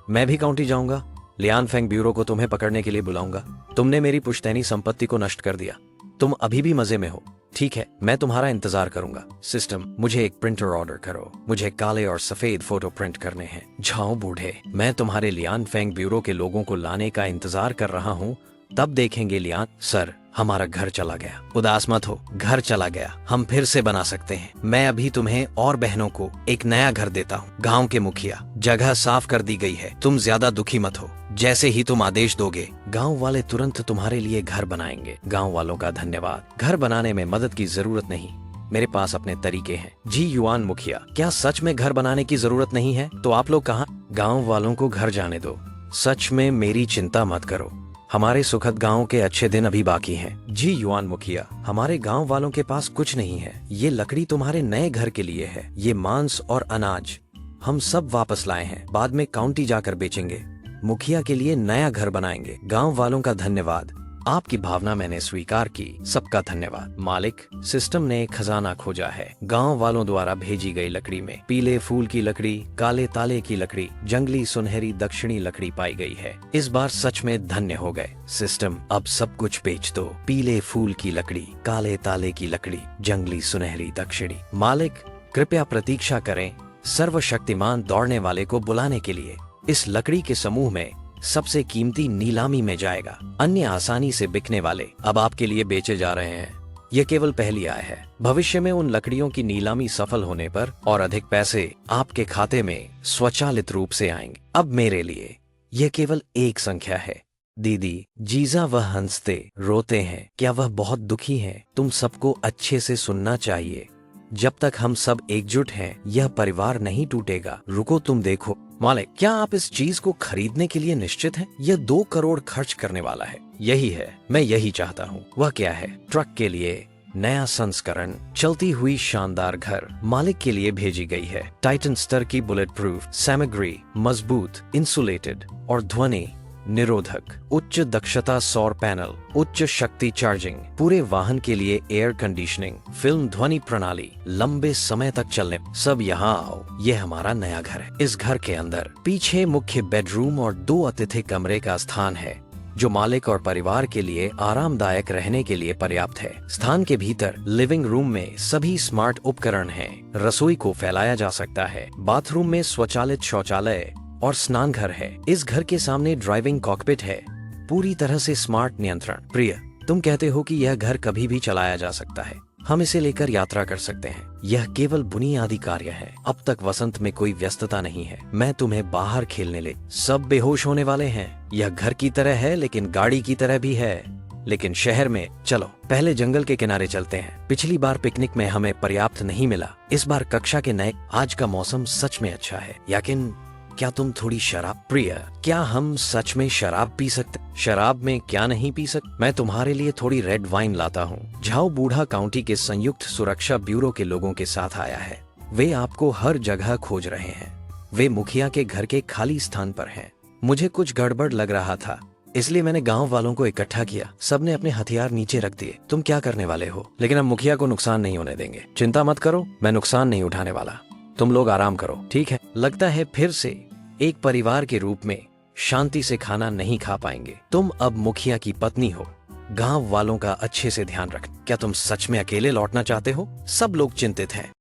मैं भी काउंटी जाऊंगा? लियान फेंग ब्यूरो को तुम्हें पकड़ने के लिए बुलाऊंगा। तुमने मेरी पुश्तैनी संपत्ति को नष्ट कर दिया। तुम अभी भी मजे में हो। ठीक है, मैं तुम्हारा इंतजार करूंगा। सिस्टम, मुझे एक प्रिंटर ऑर्डर करो। मुझे काले और सफेद फोटो प्रिंट करने हैं। जाओ बूढ़े, मैं तुम्हारे लियान फेंग ब्यूरो के लोगों को लाने का इंतजार कर रहा हूँ। तब देखेंगे लियान। सर, हमारा घर चला गया। उदास मत हो, घर चला गया, हम फिर से बना सकते हैं। मैं अभी तुम्हें और बहनों को एक नया घर देता हूँ। गांव के मुखिया, जगह साफ कर दी गई है। तुम ज्यादा दुखी मत हो। जैसे ही तुम आदेश दोगे, गांव वाले तुरंत तुम्हारे लिए घर बनाएंगे। गांव वालों का धन्यवाद। घर बनाने में मदद की जरूरत नहीं, मेरे पास अपने तरीके हैं। जी युआन मुखिया, क्या सच में घर बनाने की जरूरत नहीं है? तो आप लोग कहाँ? गाँव वालों को घर जाने दो। सच में मेरी चिंता मत करो। हमारे सुखद गांव के अच्छे दिन अभी बाकी हैं। जी युआन मुखिया, हमारे गांव वालों के पास कुछ नहीं है। ये लकड़ी तुम्हारे नए घर के लिए है। ये मांस और अनाज हम सब वापस लाए हैं। बाद में काउंटी जाकर बेचेंगे। मुखिया के लिए नया घर बनाएंगे। गांव वालों का धन्यवाद। आपकी भावना मैंने स्वीकार की। सबका धन्यवाद। मालिक, सिस्टम ने खजाना खोजा है। गांव वालों द्वारा भेजी गई लकड़ी में पीले फूल की लकड़ी, काले ताले की लकड़ी, जंगली सुनहरी दक्षिणी लकड़ी पाई गई है। इस बार सच में धन्य हो गए। सिस्टम, अब सब कुछ बेच दो। पीले फूल की लकड़ी, काले ताले की लकड़ी, जंगली सुनहरी दक्षिणी। मालिक, कृपया प्रतीक्षा करें सर्वशक्तिमान दौड़ने वाले को बुलाने के लिए। इस लकड़ी के समूह में सबसे कीमती नीलामी में जाएगा। अन्य आसानी से बिकने वाले अब आपके लिए बेचे जा रहे हैं। यह केवल पहली आय है। भविष्य में उन लकड़ियों की नीलामी सफल होने पर और अधिक पैसे आपके खाते में स्वचालित रूप से आएंगे। अब मेरे लिए यह केवल एक संख्या है। दीदी, जीजा वह हंसते रोते हैं। क्या वह बहुत दुखी हैं? तुम सबको अच्छे से सुनना चाहिए। जब तक हम सब एकजुट हैं, यह परिवार नहीं टूटेगा। रुको, तुम देखो। मालिक, क्या आप इस चीज को खरीदने के लिए निश्चित हैं? यह 2 करोड़ खर्च करने वाला है। यही है, मैं यही चाहता हूँ। वह क्या है? ट्रक के लिए नया संस्करण, चलती हुई शानदार घर मालिक के लिए भेजी गई है। टाइटन स्तर की बुलेट प्रूफ सामग्री, मजबूत, इंसुलेटेड और ध्वनि निरोधक, उच्च दक्षता सौर पैनल, उच्च शक्ति चार्जिंग, पूरे वाहन के लिए एयर कंडीशनिंग, फिल्म ध्वनि प्रणाली, लंबे समय तक चलने। सब यहाँ आओ, ये हमारा नया घर है। इस घर के अंदर पीछे मुख्य बेडरूम और 2 अतिथि कमरे का स्थान है, जो मालिक और परिवार के लिए आरामदायक रहने के लिए पर्याप्त है। स्थान के भीतर लिविंग रूम में सभी स्मार्ट उपकरण हैं। रसोई को फैलाया जा सकता है। बाथरूम में स्वचालित शौचालय और स्नान घर है। इस घर के सामने ड्राइविंग कॉकपिट है, पूरी तरह से स्मार्ट नियंत्रण। प्रिय, तुम कहते हो कि यह घर कभी भी चलाया जा सकता है। हम इसे लेकर यात्रा कर सकते हैं। यह केवल बुनियादी कार्य है। अब तक वसंत में कोई व्यस्तता नहीं है। मैं तुम्हें बाहर खेलने ले। सब बेहोश होने वाले हैं। यह घर की तरह है, लेकिन गाड़ी की तरह भी है, लेकिन शहर में। चलो पहले जंगल के किनारे चलते हैं। पिछली बार पिकनिक में हमें पर्याप्त नहीं मिला। इस बार कक्षा के नए। आज का मौसम सच में अच्छा है। लेकिन क्या तुम थोड़ी शराब? प्रिय, क्या हम सच में शराब पी सकते? शराब में क्या नहीं पी सकते? मैं तुम्हारे लिए थोड़ी रेड वाइन लाता हूँ। झाओ बूढ़ा काउंटी के संयुक्त सुरक्षा ब्यूरो के लोगों के साथ आया है। वे आपको हर जगह खोज रहे हैं। वे मुखिया के घर के खाली स्थान पर हैं। मुझे कुछ गड़बड़ लग रहा था, इसलिए मैंने गांव वालों को इकट्ठा किया। सबने अपने हथियार नीचे रख दिए। तुम क्या करने वाले हो? लेकिन हम मुखिया को नुकसान नहीं होने देंगे। चिंता मत करो, मैं नुकसान नहीं उठाने वाला। तुम लोग आराम करो, ठीक है? लगता है फिर से एक परिवार के रूप में शांति से खाना नहीं खा पाएंगे। तुम अब मुखिया की पत्नी हो। गांव वालों का अच्छे से ध्यान रख। क्या तुम सच में अकेले लौटना चाहते हो? सब लोग चिंतित हैं।